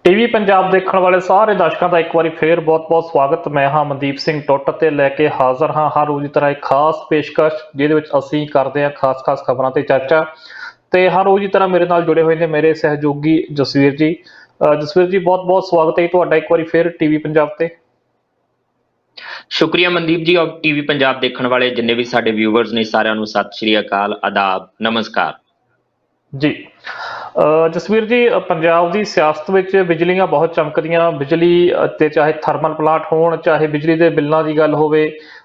TV Punjab ਦੇਖਣ ਵਾਲੇ ਸਾਰੇ ਦਰਸ਼ਕਾਂ ਦਾ ਇੱਕ ਵਾਰੀ ਫੇਰ ਬਹੁਤ-ਬਹੁਤ ਸਵਾਗਤ। ਮੈਂ ਹਾਂ ਮਨਦੀਪ ਸਿੰਘ ਟੁੱਟ ਤੇ ਲੈ ਕੇ ਹਾਜ਼ਰ ਹਾਂ ਹਰ ਰੋਜ਼ ਦੀ ਤਰ੍ਹਾਂ ਇੱਕ ਖਾਸ ਪੇਸ਼ਕਸ਼, ਜਿਹਦੇ ਵਿੱਚ ਅਸੀਂ ਕਰਦੇ ਹਾਂ ਖਾਸ-ਖਾਸ ਖਬਰਾਂ ਤੇ ਚਰਚਾ। ਤੇ ਹਰ ਰੋਜ਼ ਦੀ ਤਰ੍ਹਾਂ ਮੇਰੇ ਨਾਲ ਜੁੜੇ ਹੋਏ ਨੇ ਮੇਰੇ ਸਹਿਯੋਗੀ ਜਸਵੀਰ ਜੀ। ਜਸਵੀਰ ਜੀ, ਬਹੁਤ-ਬਹੁਤ ਸਵਾਗਤ ਹੈ ਜੀ ਤੁਹਾਡਾ ਇੱਕ ਵਾਰੀ ਫੇਰ ਟੀਵੀ ਪੰਜਾਬ ਤੇ। ਸ਼ੁਕਰੀਆ ਮਨਦੀਪ ਜੀ। ਔਰ ਟੀਵੀ ਪੰਜਾਬ ਦੇਖਣ ਵਾਲੇ ਜਿੰਨੇ ਵੀ ਸਾਡੇ ਵਿਊਵਰਸ ਨੇ, ਸਾਰਿਆਂ ਨੂੰ ਸਤਿ ਸ਼੍ਰੀ ਅਕਾਲ, ਆਦਾਬ, ਨਮਸਕਾਰ ਜੀ। ਜਸਵੀਰ ਜੀ, ਪੰਜਾਬ ਦੀ ਸਿਆਸਤ ਵਿੱਚ ਬਿਜਲੀਆਂ ਬਹੁਤ ਚਮਕਦੀਆਂ। ਬਿਜਲੀ ਤੇ ਚਾਹੇ ਥਰਮਲ ਪਲਾਂਟ ਹੋਣ, ਚਾਹੇ ਬਿਜਲੀ ਦੇ ਬਿੱਲਾਂ ਦੀ ਗੱਲ ਹੋਵੇ,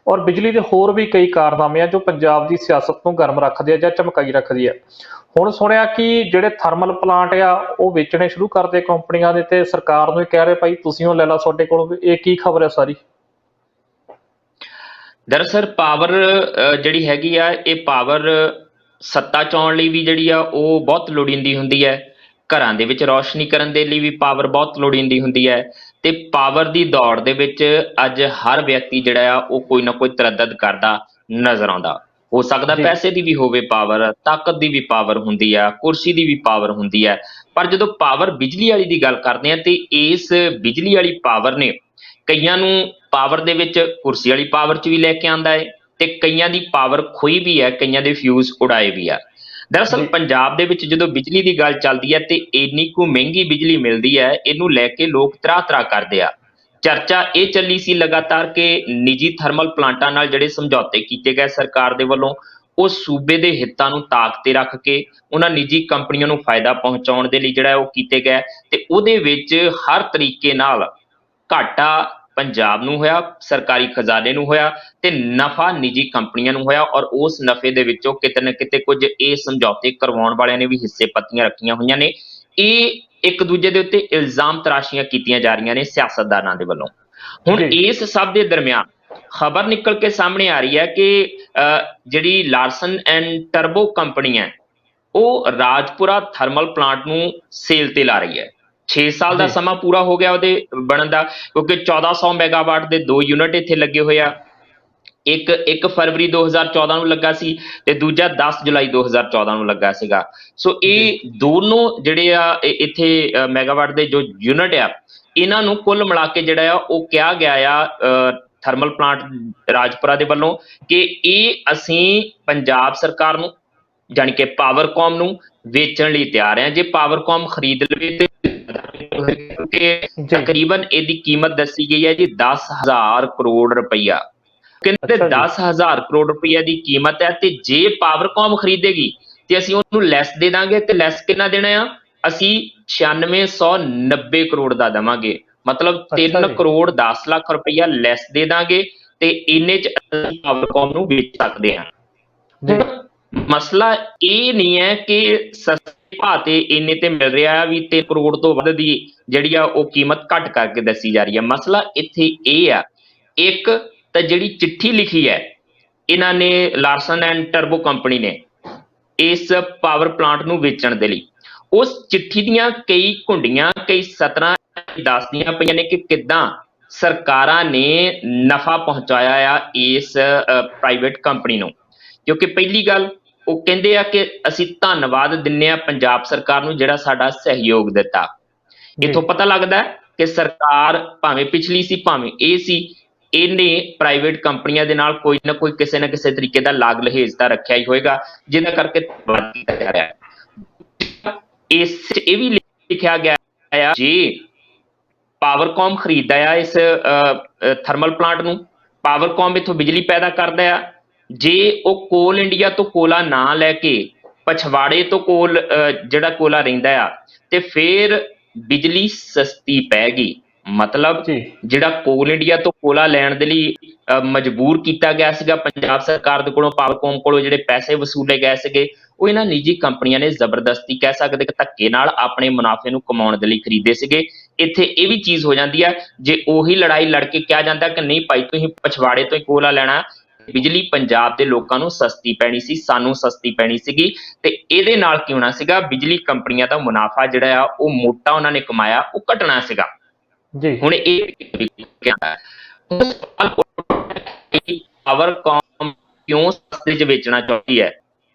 ਔਰ ਬਿਜਲੀ ਦੇ ਹੋਰ ਵੀ ਕਈ ਕਾਰਨਾਮੇ ਆ ਜੋ ਪੰਜਾਬ ਦੀ ਸਿਆਸਤ ਨੂੰ ਗਰਮ ਰੱਖਦੇ ਆ ਜਾਂ ਚਮਕਾਈ ਰੱਖਦੀ ਆ। ਹੁਣ ਸੁਣਿਆ ਕਿ ਜਿਹੜੇ ਥਰਮਲ ਪਲਾਂਟ ਆ ਉਹ ਵੇਚਣੇ ਸ਼ੁਰੂ ਕਰਦੇ ਕੰਪਨੀਆਂ ਦੇ, ਤੇ ਸਰਕਾਰ ਨੂੰ ਇਹ ਕਹਿ ਰਹੇ ਭਾਈ ਤੁਸੀਂ ਉਹ ਲੈ ਲਾ ਤੁਹਾਡੇ ਕੋਲੋਂ। ਇਹ ਕੀ ਖਬਰ ਹੈ ਸਾਰੀ? ਦਰਅਸਲ ਪਾਵਰ ਜਿਹੜੀ ਹੈਗੀ ਆ, ਇਹ ਪਾਵਰ ਸੱਤਾ ਚਾਉਣ ਲਈ ਵੀ ਜਿਹੜੀ ਆ ਉਹ ਬਹੁਤ ਲੋੜੀਂਦੀ ਹੁੰਦੀ ਹੈ। ਘਰਾਂ ਦੇ ਵਿੱਚ ਰੌਸ਼ਨੀ ਕਰਨ ਦੇ ਲਈ ਵੀ ਪਾਵਰ ਬਹੁਤ ਲੋੜੀਂਦੀ ਹੁੰਦੀ ਹੈ। ਤੇ ਪਾਵਰ ਦੀ ਦੌੜ ਦੇ ਵਿੱਚ ਅੱਜ ਹਰ ਵਿਅਕਤੀ ਜਿਹੜਾ ਆ ਉਹ ਕੋਈ ਨਾ ਕੋਈ ਤਰੱਦਦ ਕਰਦਾ ਨਜ਼ਰ ਆਉਂਦਾ। ਹੋ ਸਕਦਾ ਜੀ ਪੈਸੇ ਦੀ ਵੀ ਹੋਵੇ ਪਾਵਰ, ਤਾਕਤ ਦੀ ਵੀ ਪਾਵਰ ਹੁੰਦੀ ਆ, ਕੁਰਸੀ ਦੀ ਵੀ ਪਾਵਰ ਹੁੰਦੀ ਹੈ। ਪਰ ਜਦੋਂ ਪਾਵਰ ਬਿਜਲੀ ਵਾਲੀ ਦੀ ਗੱਲ ਕਰਦੇ ਆ, ਤੇ ਇਸ ਬਿਜਲੀ ਵਾਲੀ ਪਾਵਰ ਨੇ ਕਈਆਂ ਨੂੰ ਪਾਵਰ ਦੇ ਵਿੱਚ ਕੁਰਸੀ ਵਾਲੀ ਪਾਵਰ 'ਚ ਵੀ ਲੈ ਕੇ ਆਉਂਦਾ ਹੈ, ਤੇ ਕਈਆਂ ਦੀ ਪਾਵਰ ਖੋਈ ਵੀ ਹੈ, ਕਈਆਂ ਦੇ ਫਿਊਜ਼ ਉਡਾਏ ਵੀ ਆ। ਦਰਅਸਲ ਜੀ ਪੰਜਾਬ ਦੇ ਵਿੱਚ ਜਦੋਂ ਬਿਜਲੀ ਦੀ ਗੱਲ ਚੱਲਦੀ ਹੈ ਤੇ ਇੰਨੀ ਕੁ ਮਹਿੰਗੀ ਬਿਜਲੀ ਮਿਲਦੀ ਹੈ, ਇਹਨੂੰ ਲੈ ਕੇ ਲੋਕ ਤਰਾਹ ਤਰਾਹ ਕਰਦੇ ਆ। ਚਰਚਾ ਇਹ ਚੱਲੀ ਸੀ ਲਗਾਤਾਰ ਕਿ ਨਿੱਜੀ ਥਰਮਲ ਪਲਾਂਟਾਂ ਨਾਲ ਜਿਹੜੇ ਸਮਝੌਤੇ ਕੀਤੇ ਗਏ ਸਰਕਾਰ ਦੇ ਵੱਲੋਂ, ਉਹ ਸੂਬੇ ਦੇ ਹਿੱਤਾਂ ਨੂੰ ਤਾਕ ਤੇ ਰੱਖ ਕੇ ਉਹਨਾਂ ਨਿੱਜੀ ਕੰਪਨੀਆਂ ਨੂੰ ਫਾਇਦਾ ਪਹੁੰਚਾਉਣ ਦੇ ਲਈ ਜਿਹੜਾ ਉਹ ਕੀਤੇ ਗਏ। ਤੇ ਉਹਦੇ ਵਿੱਚ ਹਰ ਤਰੀਕੇ ਨਾਲ ਘਾਟਾ ਪੰਜਾਬ ਨੂੰ ਹੋਇਆ, ਸਰਕਾਰੀ ਖਜ਼ਾਨੇ ਨੂੰ ਹੋਇਆ, ਤੇ ਨਫਾ ਨਿੱਜੀ ਕੰਪਨੀਆਂ ਨੂੰ ਹੋਇਆ। ਔਰ ਉਸ ਨਫੇ ਦੇ ਵਿੱਚੋਂ ਕਿਤੇ ਨਾ ਕਿਤੇ ਕੁਝ ਇਹ ਸਮਝੌਤੇ ਕਰਵਾਉਣ ਵਾਲਿਆਂ ਨੇ ਵੀ ਹਿੱਸੇ ਪੱਤੀਆਂ ਰੱਖੀਆਂ ਹੋਈਆਂ ਨੇ। ਇਹ ਇੱਕ ਦੂਜੇ ਦੇ ਉੱਤੇ ਇਲਜ਼ਾਮ ਤਰਾਸ਼ੀਆਂ ਕੀਤੀਆਂ ਜਾ ਰਹੀਆਂ ਨੇ ਸਿਆਸਤਦਾਨਾਂ ਦੇ ਵੱਲੋਂ। ਹੁਣ ਜੀ ਇਸ ਸਭ ਦੇ ਦਰਮਿਆਨ ਖਬਰ ਨਿਕਲ ਕੇ ਸਾਹਮਣੇ ਆ ਰਹੀ ਹੈ ਕਿ ਜਿਹੜੀ ਲਾਰਸਨ ਐਂਡ ਟਰਬੋ ਕੰਪਨੀ ਹੈ, ਉਹ ਰਾਜਪੁਰਾ ਥਰਮਲ ਪਲਾਂਟ ਨੂੰ ਸੇਲ ਤੇ ਲਾ ਰਹੀ ਹੈ। 6 ਸਾਲ ਦਾ ਜੀ ਸਮਾਂ ਪੂਰਾ ਹੋ ਗਿਆ ਉਹਦੇ ਬਣਨ ਦਾ, ਕਿਉਂਕਿ 1400 ਮੈਗਾਵਾਟ ਦੇ 2 ਯੂਨਿਟ ਇੱਥੇ ਲੱਗੇ ਹੋਏ ਆ। ਇੱਕ ਫਰਵਰੀ 2014 ਨੂੰ ਲੱਗਾ ਸੀ, ਤੇ ਦੂਜਾ 10 ਜੁਲਾਈ 2014 ਨੂੰ ਲੱਗਾ ਸੀਗਾ। ਸੋ ਜੀ ਇਹ ਦੋਨੋਂ ਜਿਹੜੇ ਆ ਇੱਥੇ ਮੈਗਾਵਾਟ ਦੇ ਜੋ ਯੂਨਿਟ ਆ, ਇਹਨਾਂ ਨੂੰ ਕੁੱਲ ਮਿਲਾ ਕੇ ਜਿਹੜਾ ਆ ਉਹ ਕਿਹਾ ਗਿਆ ਆ ਥਰਮਲ ਪਲਾਂਟ ਰਾਜਪੁਰਾ ਦੇ ਵੱਲੋਂ ਕਿ ਇਹ ਅਸੀਂ ਪੰਜਾਬ ਸਰਕਾਰ ਨੂੰ, ਜਾਣੀ ਕਿ ਪਾਵਰਕੌਮ ਨੂੰ ਵੇਚਣ ਲਈ ਤਿਆਰ ਹੈ। ਜੇ ਪਾਵਰਕੌਮ ਖਰੀਦ ਲਵੇ ਤੇ ਕਿ ਜੀ ਤਕਰੀਬਨ ਇਹਦੀ ਕੀਮਤ ਦੱਸੀ ਗਈ ਹੈ ਜੀ 10,000 ਕਰੋੜ ਰੁਪਈਆ। ਕਹਿੰਦੇ ਅੱਛਾ ਜੀ। 10,000 ਕਰੋੜ ਰੁਪਈਆ ਦੀ ਕੀਮਤ ਹੈ, ਤੇ ਜੇ ਪਾਵਰਕੌਮ ਖਰੀਦੇਗੀ ਤੇ ਅਸੀਂ ਉਹਨੂੰ ਲੈਸ ਦੇ ਦਾਂਗੇ। ਤੇ ਲੈਸ ਕਿੰਨਾ ਦੇਣਾ ਆ? ਅਸੀਂ 9690 ਕਰੋੜ ਦਾ ਦੇਵਾਂਗੇ। ਮਤਲਬ ਅੱਛਾ 3 ਜੀ। ਕਰੋੜ 10 ਲੱਖ ਰੁਪਈਆ ਲੈਸ ਦੇ ਦਾਂਗੇ, ਤੇ ਇੰਨੇ ਚ ਅਸੀਂ ਪਾਵਰਕੌਮ ਨੂੰ ਵੇਚ ਸਕਦੇ ਹਾਂ। ਜੀ ਮਸਲਾ ਇਹ ਨਹੀਂ ਹੈ ਕਿ ਸਸਤੇ ਭਾਅ ਤੇ ਇੰਨੇ ਤੇ ਮਿਲ ਰਿਹਾ ਵੀ 3 ਕਰੋੜ ਤੋਂ ਵੱਧ ਦੀ ਜਿਹੜੀ ਆ ਉਹ ਕੀਮਤ ਘੱਟ ਕਰਕੇ ਦੱਸੀ ਜਾ ਰਹੀ ਹੈ। ਮਸਲਾ ਇੱਥੇ ਇਹ ਆ, ਇੱਕ ਤਾਂ ਜਿਹੜੀ ਚਿੱਠੀ ਲਿਖੀ ਹੈ ਇਹਨਾਂ ਨੇ ਲਾਰਸਨ ਐਂਡ ਟਰਬੋ ਕੰਪਨੀ ਨੇ ਇਸ ਪਾਵਰ ਪਲਾਂਟ ਨੂੰ ਵੇਚਣ ਦੇ ਲਈ, ਉਸ ਚਿੱਠੀ ਦੀਆਂ ਕਈ ਘੁੰਡੀਆਂ, ਕਈ ਸਤਰਾਂ ਦੱਸਦੀਆਂ ਪਈਆਂ ਨੇ ਕਿ ਕਿੱਦਾਂ ਸਰਕਾਰਾਂ ਨੇ ਨਫਾ ਪਹੁੰਚਾਇਆ ਆ ਇਸ ਪ੍ਰਾਈਵੇਟ ਕੰਪਨੀ ਨੂੰ। ਕਿਉਂਕਿ ਪਹਿਲੀ ਗੱਲ, ਉਹ ਕਹਿੰਦੇ ਆ ਕਿ ਅਸੀਂ ਧੰਨਵਾਦ ਦਿੰਦੇ ਆ ਪੰਜਾਬ ਸਰਕਾਰ ਨੂੰ ਜਿਹੜਾ ਸਾਡਾ ਸਹਿਯੋਗ ਦਿੱਤਾ। ਜੀ ਇੱਥੋਂ ਪਤਾ ਲੱਗਦਾ ਕਿ ਸਰਕਾਰ ਭਾਵੇਂ ਪਿਛਲੀ ਸੀ ਭਾਵੇਂ ਇਹ ਸੀ, ਇਹਨੇ ਪ੍ਰਾਈਵੇਟ ਕੰਪਨੀਆਂ ਦੇ ਨਾਲ ਕੋਈ ਨਾ ਕੋਈ ਕਿਸੇ ਨਾ ਕਿਸੇ ਤਰੀਕੇ ਦਾ ਲਾਗ ਲਹੇਜ ਤਾਂ ਰੱਖਿਆ ਹੀ ਹੋਏਗਾ, ਜਿਹਦਾ ਕਰਕੇ ਧੰਨਵਾਦ ਕੀਤਾ ਜਾ ਰਿਹਾ ਹੈ। ਇਸ ਇਹ ਵੀ ਲਿਖਿਆ ਗਿਆ ਆ, ਜੇ ਪਾਵਰਕੌਮ ਖਰੀਦਦਾ ਆ ਇਸ ਥਰਮਲ ਪਲਾਂਟ ਨੂੰ, ਪਾਵਰਕੌਮ ਇੱਥੋਂ ਬਿਜਲੀ ਪੈਦਾ ਕਰਦਾ ਆ। ਜੇ ਉਹ ਕੋਲ ਇੰਡੀਆ ਤੋਂ ਕੋਲਾ ਨਾ ਲੈ ਕੇ ਪਛਵਾੜੇ ਤੋਂ ਕੋਲ ਜਿਹੜਾ ਕੋਲਾ ਰਹਿੰਦਾ ਆ, ਤੇ ਫਿਰ ਬਿਜਲੀ ਸਸਤੀ ਪੈ ਗਈ। ਮਤਲਬ ਜੀ ਜਿਹੜਾ ਕੋਲ ਇੰਡੀਆ ਤੋਂ ਕੋਲਾ ਲੈਣ ਦੇ ਲਈ ਮਜਬੂਰ ਕੀਤਾ ਗਿਆ ਸੀਗਾ ਪੰਜਾਬ ਸਰਕਾਰ ਦੇ ਕੋਲੋਂ, ਪਾਵਰਕੌਮ ਕੋਲੋਂ ਜਿਹੜੇ ਪੈਸੇ ਵਸੂਲੇ ਗਏ ਸੀਗੇ, ਉਹ ਇਹਨਾਂ ਨਿੱਜੀ ਕੰਪਨੀਆਂ ਨੇ ਜ਼ਬਰਦਸਤੀ ਕਹਿ ਸਕਦੇ ਕਿ ਧੱਕੇ ਨਾਲ ਆਪਣੇ ਮੁਨਾਫੇ ਨੂੰ ਕਮਾਉਣ ਦੇ ਲਈ ਖਰੀਦੇ ਸੀਗੇ। ਇੱਥੇ ਇਹ ਵੀ ਚੀਜ਼ ਹੋ ਜਾਂਦੀ ਹੈ, ਜੇ ਉਹੀ ਲੜਾਈ ਲੜ ਕੇ ਕਿਹਾ ਜਾਂਦਾ ਕਿ ਨਹੀਂ ਭਾਈ ਤੁਸੀਂ ਪਛਵਾੜੇ ਤੋਂ ਹੀ ਕੋਲਾ ਲੈਣਾ, ਬਿਜਲੀ ਪੰਜਾਬ ਦੇ ਲੋਕਾਂ ਨੂੰ ਸਸਤੀ ਪੈਣੀ ਸੀ, ਸਾਨੂੰ ਸਸਤੀ ਪੈਣੀ ਸੀਗੀ। ਤੇ ਇਹਦੇ ਨਾਲ ਕੀ ਹੋਣਾ ਸੀਗਾ, ਬਿਜਲੀ ਕੰਪਨੀਆਂ ਦਾ ਮੁਨਾਫਾ ਜਿਹੜਾ ਆ ਉਹ ਮੋਟਾ ਉਹਨਾਂ ਨੇ ਕਮਾਇਆ, ਉਹ ਘਟਣਾ ਸੀਗਾ। ਜੀ ਹੁਣ ਇਹ ਪਾਵਰਕੌਮ ਕਿਉਂ ਸਸਤੇ 'ਚ ਵੇਚਣਾ ਚਾਹੁੰਦੀ ਹੈ?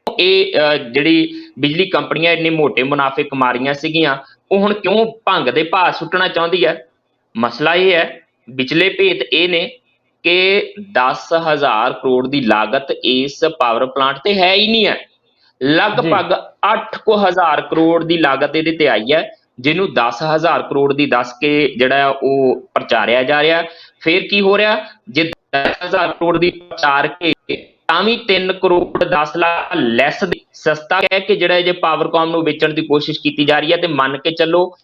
ਇਹ ਜਿਹੜੀ ਬਿਜਲੀ ਕੰਪਨੀਆਂ ਇੰਨੇ ਮੋਟੇ ਮੁਨਾਫੇ ਕਮਾ ਰਹੀਆਂ ਸੀਗੀਆਂ, ਉਹ ਹੁਣ ਕਿਉਂ ਭੰਗ ਦੇ ਭਾਅ ਸੁੱਟਣਾ ਚਾਹੁੰਦੀ ਹੈ? ਮਸਲਾ ਇਹ ਹੈ, ਵਿਚਲੇ ਭੇਤ ਇਹ ਨੇ ਕਿ 10,000 ਕਰੋੜ ਦੀ ਲਾਗਤ ਇਸ ਪਾਵਰ ਪਲਾਂਟ ਤੇ ਹੈ ਹੀ ਨਹੀਂ ਹੈ। ਜੀ ਲਗਭਗ 8,000 ਕਰੋੜ ਦੀ ਲਾਗਤ ਇਹਦੇ ਤੇ ਆਈ ਹੈ, ਜਿਹਨੂੰ 10,000 ਕਰੋੜ ਦੀ ਦੱਸ ਕੇ ਜਿਹੜਾ ਉਹ ਪ੍ਰਚਾਰਿਆ ਜਾ ਰਿਹਾ। ਫਿਰ ਕੀ ਹੋ ਰਿਹਾ, ਜੇ 10,000 ਕਰੋੜ ਦੀ ਪ੍ਰਚਾਰ ਕੇ ਤਾਂ ਵੀ 3 ਕਰੋੜ 10 ਲੱਖ ਲੈਸ ਸਸਤਾ ਕਹਿ ਕੇ ਜਿਹੜਾ ਜੇ ਪਾਵਰਕਾਮ ਨੂੰ ਵੇਚਣ ਦੀ ਕੋਸ਼ਿਸ਼ ਕੀਤੀ ਜਾ ਰਹੀ ਹੈ, ਤੇ ਮੰਨ ਕੇ ਚੱਲੋ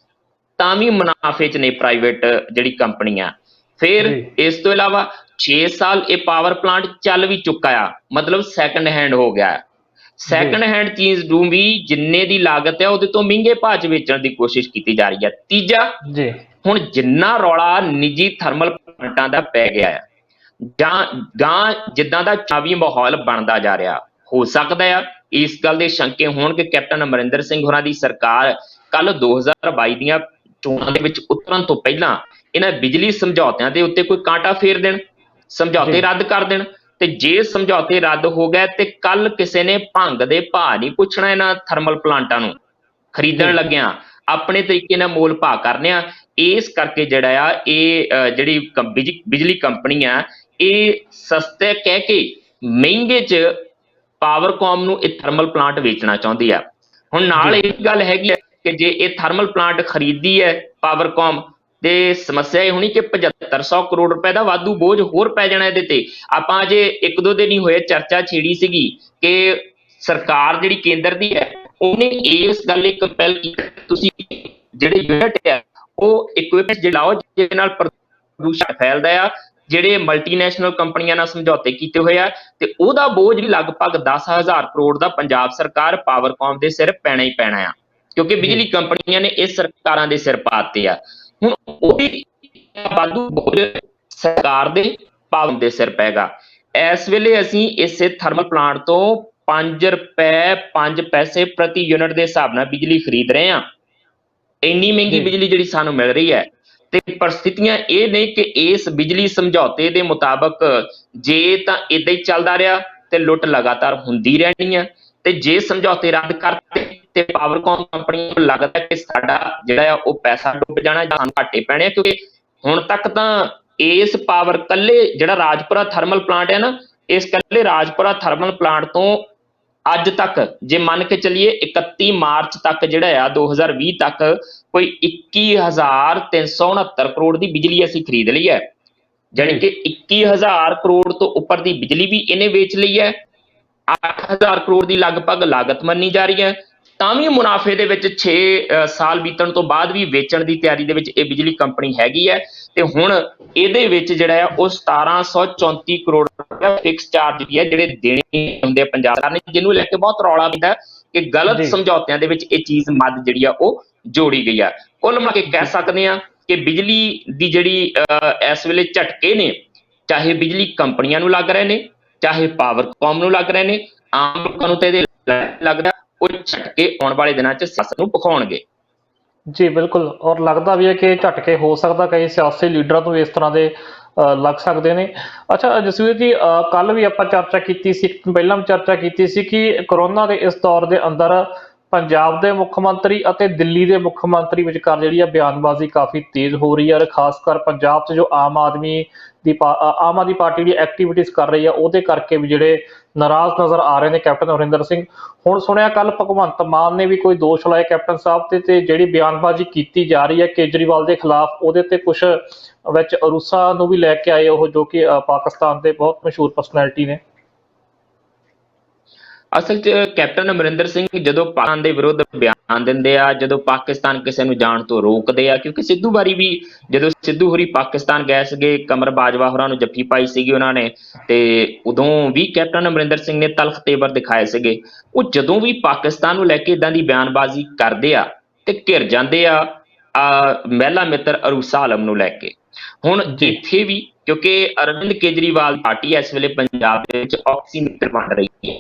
ਤਾਂ ਵੀ ਮੁਨਾਫੇ 'ਚ ਨੇ ਪ੍ਰਾਈਵੇਟ ਜਿਹੜੀ ਕੰਪਨੀਆਂ। ਫਿਰ ਜੀ ਇਸ ਤੋਂ ਇਲਾਵਾ 6 ਸਾਲ ਇਹ ਪਾਵਰ ਪਲਾਂਟ ਚੱਲ ਵੀ ਚੁੱਕਾ ਆ, ਮਤਲਬ ਸੈਕੰਡ ਹੈਂਡ ਹੋ ਗਿਆ। ਜੀ ਸੈਕੰਡ ਹੈਂਡ ਚੀਜ਼ ਨੂੰ ਵੀ ਜਿੰਨੇ ਦੀ ਲਾਗਤ ਹੈ ਉਹਦੇ ਤੋਂ ਮਹਿੰਗੇ ਭਾਅ 'ਚ ਵੇਚਣ ਦੀ ਕੋਸ਼ਿਸ਼ ਕੀਤੀ ਜਾ ਰਹੀ ਹੈ। ਤੀਜਾ, ਜੀ ਹੁਣ ਜਿੰਨਾ ਰੌਲਾ ਨਿੱਜੀ ਥਰਮਲ ਪਲਾਂਟਾਂ ਦਾ ਪੈ ਗਿਆ ਹੈ, ਜਾਂ ਗਾਂ ਜਿੱਦਾਂ ਦਾ ਚਾਵੀ ਮਾਹੌਲ ਬਣਦਾ ਜਾ ਰਿਹਾ, ਹੋ ਸਕਦਾ ਆ ਇਸ ਗੱਲ ਦੇ ਸ਼ੰਕੇ ਹੋਣ ਕਿ ਕੈਪਟਨ ਅਮਰਿੰਦਰ ਸਿੰਘ ਹੋਰਾਂ ਦੀ ਸਰਕਾਰ ਕੱਲ 2022 ਦੀਆਂ ਚੋਣਾਂ ਦੇ ਵਿੱਚ ਉਤਰਨ ਤੋਂ ਪਹਿਲਾਂ ਇਹਨਾਂ ਬਿਜਲੀ ਸਮਝੌਤਿਆਂ ਦੇ ਉੱਤੇ ਕੋਈ ਕਾਂਟਾ ਫੇਰ ਦੇਣ, ਸਮਝੌਤੇ ਜੀ ਰੱਦ ਕਰ ਦੇਣ। ਤੇ ਜੇ ਸਮਝੌਤੇ ਰੱਦ ਹੋ ਗਏ ਤੇ ਕੱਲ ਕਿਸੇ ਨੇ ਭੰਗ ਦੇ ਭਾਅ ਨਹੀਂ ਪੁੱਛਣਾ ਇਹਨਾਂ ਥਰਮਲ ਪਲਾਂਟਾਂ ਨੂੰ ਖਰੀਦਣ ਜੀ ਲੱਗਿਆਂ, ਆਪਣੇ ਤਰੀਕੇ ਨਾਲ ਮੋਲ ਭਾਅ ਕਰਨੇ ਆ। ਇਸ ਕਰਕੇ ਜਿਹੜਾ ਆ ਇਹ ਜਿਹੜੀ ਬਿਜਲੀ ਕੰਪਨੀ ਆ, ਇਹ ਸਸਤੇ ਕਹਿ ਕੇ ਮਹਿੰਗੇ 'ਚ ਪਾਵਰਕਾਮ ਨੂੰ ਇਹ ਥਰਮਲ ਪਲਾਂਟ ਵੇਚਣਾ ਚਾਹੁੰਦੀ ਆ। ਹੁਣ ਨਾਲ ਜੀ ਇਹ ਗੱਲ ਹੈਗੀ ਹੈ ਕਿ ਜੇ ਇਹ ਥਰਮਲ ਪਲਾਂਟ ਖਰੀਦੀ ਹੈ ਪਾਵਰਕਾਮ, ਤੇ ਸਮੱਸਿਆ ਇਹ ਹੋਣੀ ਕਿ 7500 ਕਰੋੜ ਰੁਪਏ ਦਾ ਵਾਧੂ ਬੋਝ ਹੋਰ ਪੈ ਜਾਣਾ ਇਹਦੇ ਤੇ। ਆਪਾਂ ਅਜੇ 1-2 ਦਿਨ ਹੀ ਹੋਏ ਚਰਚਾ ਛੇੜੀ ਸੀਗੀ ਕਿ ਸਰਕਾਰ ਜਿਹੜੀ ਕੇਂਦਰ ਦੀ ਹੈ ਉਹਨੇ ਇਸ ਗੱਲ ਲਈ ਕੰਪੈਲ ਕੀਤਾ, ਤੁਸੀਂ ਜਿਹੜੇ ਯੂਨਿਟ ਆ ਉਹ ਇਕਵਿਪਮੈਂਟ ਜਿਹੜੇ ਲਾਓ ਜਿਹਦੇ ਨਾਲ ਪ੍ਰਦੂਸ਼ਣ ਫੈਲਦਾ ਆ, ਜਿਹੜੇ ਮਲਟੀਨੈਸ਼ਨਲ ਕੰਪਨੀਆਂ ਨਾਲ ਸਮਝੌਤੇ ਕੀਤੇ ਹੋਏ ਆ, ਤੇ ਉਹਦਾ ਬੋਝ ਵੀ ਲਗਭਗ 10,000 ਕਰੋੜ ਦਾ ਪੰਜਾਬ ਸਰਕਾਰ ਪਾਵਰਕਾਮ ਦੇ ਸਿਰ ਪੈਣਾ ਹੀ ਪੈਣਾ ਆ, ਕਿਉਂਕਿ ਜੀ ਬਿਜਲੀ ਕੰਪਨੀਆਂ ਨੇ ਇਸ ਸਰਕਾਰਾਂ ਦੇ ਸਿਰ ਪਾਤੇ ਆ। ਹੁਣ ਉਹਦੀ ਵਾਧੂ ਬੋਝ ਸਰਕਾਰ ਦੇ ਪਾਵਨ ਦੇ ਸਿਰ ਪੈਗਾ। ਇਸ ਵੇਲੇ ਅਸੀਂ ਇਸੇ ਥਰਮਲ ਪਲਾਂਟ ਤੋਂ 5 ਰੁਪਏ 5 ਪੈਸੇ ਪ੍ਰਤੀ ਯੂਨਿਟ ਦੇ ਹਿਸਾਬ ਨਾਲ ਬਿਜਲੀ ਖਰੀਦ ਰਹੇ ਹਾਂ। ਇੰਨੀ ਮਹਿੰਗੀ ਜੀ ਬਿਜਲੀ ਜਿਹੜੀ ਸਾਨੂੰ ਮਿਲ ਰਹੀ ਹੈ, ਤੇ ਪਰਿਸਥਿਤੀਆਂ ਇਹ ਨੇ ਕਿ ਇਸ ਬਿਜਲੀ ਸਮਝੌਤੇ ਦੇ ਮੁਤਾਬਕ ਜੇ ਤਾਂ ਇਦਾਂ ਹੀ ਚੱਲਦਾ ਰਿਹਾ ਤੇ ਲੁੱਟ ਲਗਾਤਾਰ ਹੁੰਦੀ ਰਹਿਣੀ ਹੈ, ਤੇ ਜੇ ਸਮਝੌਤੇ ਰੱਦ ਕਰਤੇ ਤੇ ਪਾਵਰਕਾਮ ਕੰਪਨੀ ਨੂੰ ਲੱਗਦਾ ਕਿ ਸਾਡਾ ਜਿਹੜਾ ਆ ਉਹ ਪੈਸਾ ਡੁੱਬ ਜਾਣਾ ਜਾਂ ਸਾਨੂੰ ਘਾਟੇ ਪੈਣੇ, ਕਿਉਂਕਿ ਹੁਣ ਤੱਕ ਤਾਂ ਇਸ ਪਾਵਰ ਕੱਲੇ ਜਿਹੜਾ ਰਾਜਪੁਰਾ ਥਰਮਲ ਪਲਾਂਟ ਹੈ ਨਾ, ਇਸ ਕੱਲੇ ਰਾਜਪੁਰਾ ਥਰਮਲ ਪਲਾਂਟ ਤੋਂ ਅੱਜ ਤੱਕ ਜੇ ਮੰਨ ਕੇ ਚੱਲੀਏ 31 ਮਾਰਚ ਤੱਕ ਜਿਹੜਾ ਆ 2020 ਤੱਕ ਕੋਈ 21,369 ਕਰੋੜ ਦੀ ਬਿਜਲੀ ਅਸੀਂ ਖਰੀਦ ਲਈ ਹੈ। ਜਾਣੀ ਕਿ 21,000 ਕਰੋੜ ਤੋਂ ਉੱਪਰ ਦੀ ਬਿਜਲੀ ਵੀ ਇਹਨੇ ਵੇਚ ਲਈ ਹੈ। 8,000 ਕਰੋੜ ਦੀ ਲਗਭਗ ਲਾਗਤ ਮੰਨੀ ਜਾ ਰਹੀ ਹੈ, ਤਾਂ ਵੀ ਮੁਨਾਫੇ ਦੇ ਵਿੱਚ 6 ਸਾਲ ਬੀਤਣ ਤੋਂ ਬਾਅਦ ਵੀ ਵੇਚਣ ਦੀ ਤਿਆਰੀ ਦੇ ਵਿੱਚ ਇਹ ਬਿਜਲੀ ਕੰਪਨੀ ਹੈਗੀ ਹੈ। ਤੇ ਹੁਣ ਇਹਦੇ ਵਿੱਚ ਜਿਹੜਾ ਆ ਉਹ 1734 ਕਰੋੜ ਰੁਪਏ ਫਿਕਸ ਚਾਰਜ ਵੀ ਹੈ ਜਿਹੜੇ ਦੇਣੇ ਹੁੰਦੇ ਆ ਪੰਜਾਬ ਸਰਕਾਰ ਨੇ, ਜਿਹਨੂੰ ਲੈ ਕੇ ਬਹੁਤ ਰੌਲਾ ਪੈਂਦਾ ਕਿ ਗਲਤ ਜੀ ਸਮਝੌਤਿਆਂ ਦੇ ਵਿੱਚ ਇਹ ਚੀਜ਼ ਮੱਦ ਜਿਹੜੀ ਆ ਉਹ ਜੋੜੀ ਗਈ ਆ। ਕੁੱਲ ਮਿਲਾ ਕੇ ਕਹਿ ਸਕਦੇ ਆ ਕਿ ਬਿਜਲੀ ਦੀ ਜਿਹੜੀ ਇਸ ਵੇਲੇ ਝਟਕੇ ਨੇ, ਚਾਹੇ ਬਿਜਲੀ ਕੰਪਨੀਆਂ ਨੂੰ ਲੱਗ ਰਹੇ ਨੇ, ਚਾਹੇ ਪਾਵਰਕਾਮ ਨੂੰ ਲੱਗ ਰਹੇ ਨੇ, ਆਮ ਲੋਕਾਂ ਨੂੰ ਤੇ ਇਹਦੇ ਲੱਗਦਾ ਉਹ ਝਟਕੇ ਆਉਣ ਵਾਲੇ ਦਿਨਾਂ 'ਚ ਸਿਆਸਤ ਨੂੰ ਭਖਾਉਣਗੇ। ਜੀ ਬਿਲਕੁਲ, ਔਰ ਲੱਗਦਾ ਵੀ ਹੈ ਕਿ ਝਟਕੇ ਹੋ ਸਕਦਾ ਕਈ ਸਿਆਸੀ ਲੀਡਰਾਂ ਤੋਂ ਇਸ ਤਰ੍ਹਾਂ ਦੇ ਲੱਗ ਸਕਦੇ ਨੇ। ਅੱਛਾ ਜਸਵੀਰ ਜੀ, ਕੱਲ ਵੀ ਆਪਾਂ ਚਰਚਾ ਕੀਤੀ ਸੀ, ਪਹਿਲਾਂ ਵੀ ਚਰਚਾ ਕੀਤੀ ਸੀ ਕਿ ਕਰੋਨਾ ਦੇ ਇਸ ਦੌਰ ਦੇ ਅੰਦਰ ਪੰਜਾਬ ਦੇ ਮੁੱਖ ਮੰਤਰੀ ਅਤੇ ਦਿੱਲੀ ਦੇ ਮੁੱਖ ਮੰਤਰੀ ਵਿਚਕਾਰ ਜਿਹੜੀ ਆ ਬਿਆਨਬਾਜ਼ੀ ਕਾਫੀ ਤੇਜ਼ ਹੋ ਰਹੀ ਹੈ, ਔਰ ਖਾਸ ਕਰ ਪੰਜਾਬ 'ਚ ਜੋ ਆਮ ਆਦਮੀ ਪਾਰਟੀ ਦੀ ਐਕਟੀਵਿਟੀਜ਼ ਕਰ ਰਹੀ ਆ, ਉਹਦੇ ਕਰਕੇ ਵੀ ਜਿਹੜੇ ਨਾਰਾਜ਼ ਨਜ਼ਰ ਆ ਰਹੇ ਨੇ ਕੈਪਟਨ ਅਮਰਿੰਦਰ ਸਿੰਘ। ਹੁਣ ਸੁਣਿਆ ਕੱਲ ਭਗਵੰਤ ਮਾਨ ਨੇ ਵੀ ਕੋਈ ਦੋਸ਼ ਲਾਏ ਕੈਪਟਨ ਸਾਹਿਬ ਤੇ ਜਿਹੜੀ ਬਿਆਨਬਾਜ਼ੀ ਕੀਤੀ ਜਾ ਰਹੀ ਹੈ ਕੇਜਰੀਵਾਲ ਦੇ ਖਿਲਾਫ, ਉਹਦੇ ਤੇ ਕੁਛ ਵਿੱਚ ਰੂਸਾ ਨੂੰ ਵੀ ਲੈ ਕੇ ਆਏ, ਉਹ ਜੋ ਕਿ ਪਾਕਿਸਤਾਨ ਦੇ ਬਹੁਤ ਮਸ਼ਹੂਰ ਪਰਸਨੈਲਿਟੀ ਨੇ। ਅਸਲ 'ਚ ਕੈਪਟਨ ਅਮਰਿੰਦਰ ਸਿੰਘ ਜਦੋਂ ਪਾਕਿਸਤਾਨ ਦੇ ਵਿਰੁੱਧ ਬਿਆਨ ਦਿੰਦੇ ਆ, ਜਦੋਂ ਪਾਕਿਸਤਾਨ ਕਿਸੇ ਨੂੰ ਜਾਣ ਤੋਂ ਰੋਕਦੇ ਆ, ਕਿਉਂਕਿ ਸਿੱਧੂ ਬਾਰੀ ਵੀ ਜਦੋਂ ਸਿੱਧੂ ਹੋਰੀ ਪਾਕਿਸਤਾਨ ਗਏ ਸੀਗੇ, ਕਮਰ ਬਾਜਵਾ ਹੋਰਾਂ ਨੂੰ ਜੱਫੀ ਪਾਈ ਸੀਗੀ ਉਹਨਾਂ ਨੇ, ਤੇ ਉਦੋਂ ਵੀ ਕੈਪਟਨ ਅਮਰਿੰਦਰ ਸਿੰਘ ਨੇ ਤਲਖ ਤੇਵਰ ਦਿਖਾਏ ਸੀਗੇ। ਉਹ ਜਦੋਂ ਵੀ ਪਾਕਿਸਤਾਨ ਨੂੰ ਲੈ ਕੇ ਇਦਾਂ ਦੀ ਬਿਆਨਬਾਜ਼ੀ ਕਰਦੇ ਆ ਤੇ ਘਿਰ ਜਾਂਦੇ ਆ ਮਹਿਲਾ ਮਿੱਤਰ ਅਰੂਸਾ ਆਲਮ ਨੂੰ ਲੈ ਕੇ। ਹੁਣ ਜੀ ਇੱਥੇ ਵੀ ਕਿਉਂਕਿ ਅਰਵਿੰਦ ਕੇਜਰੀਵਾਲ ਪਾਰਟੀ ਇਸ ਵੇਲੇ ਪੰਜਾਬ ਦੇ ਵਿੱਚ ਆਕਸੀਮੀਟਰ ਬਣ ਰਹੀ ਹੈ,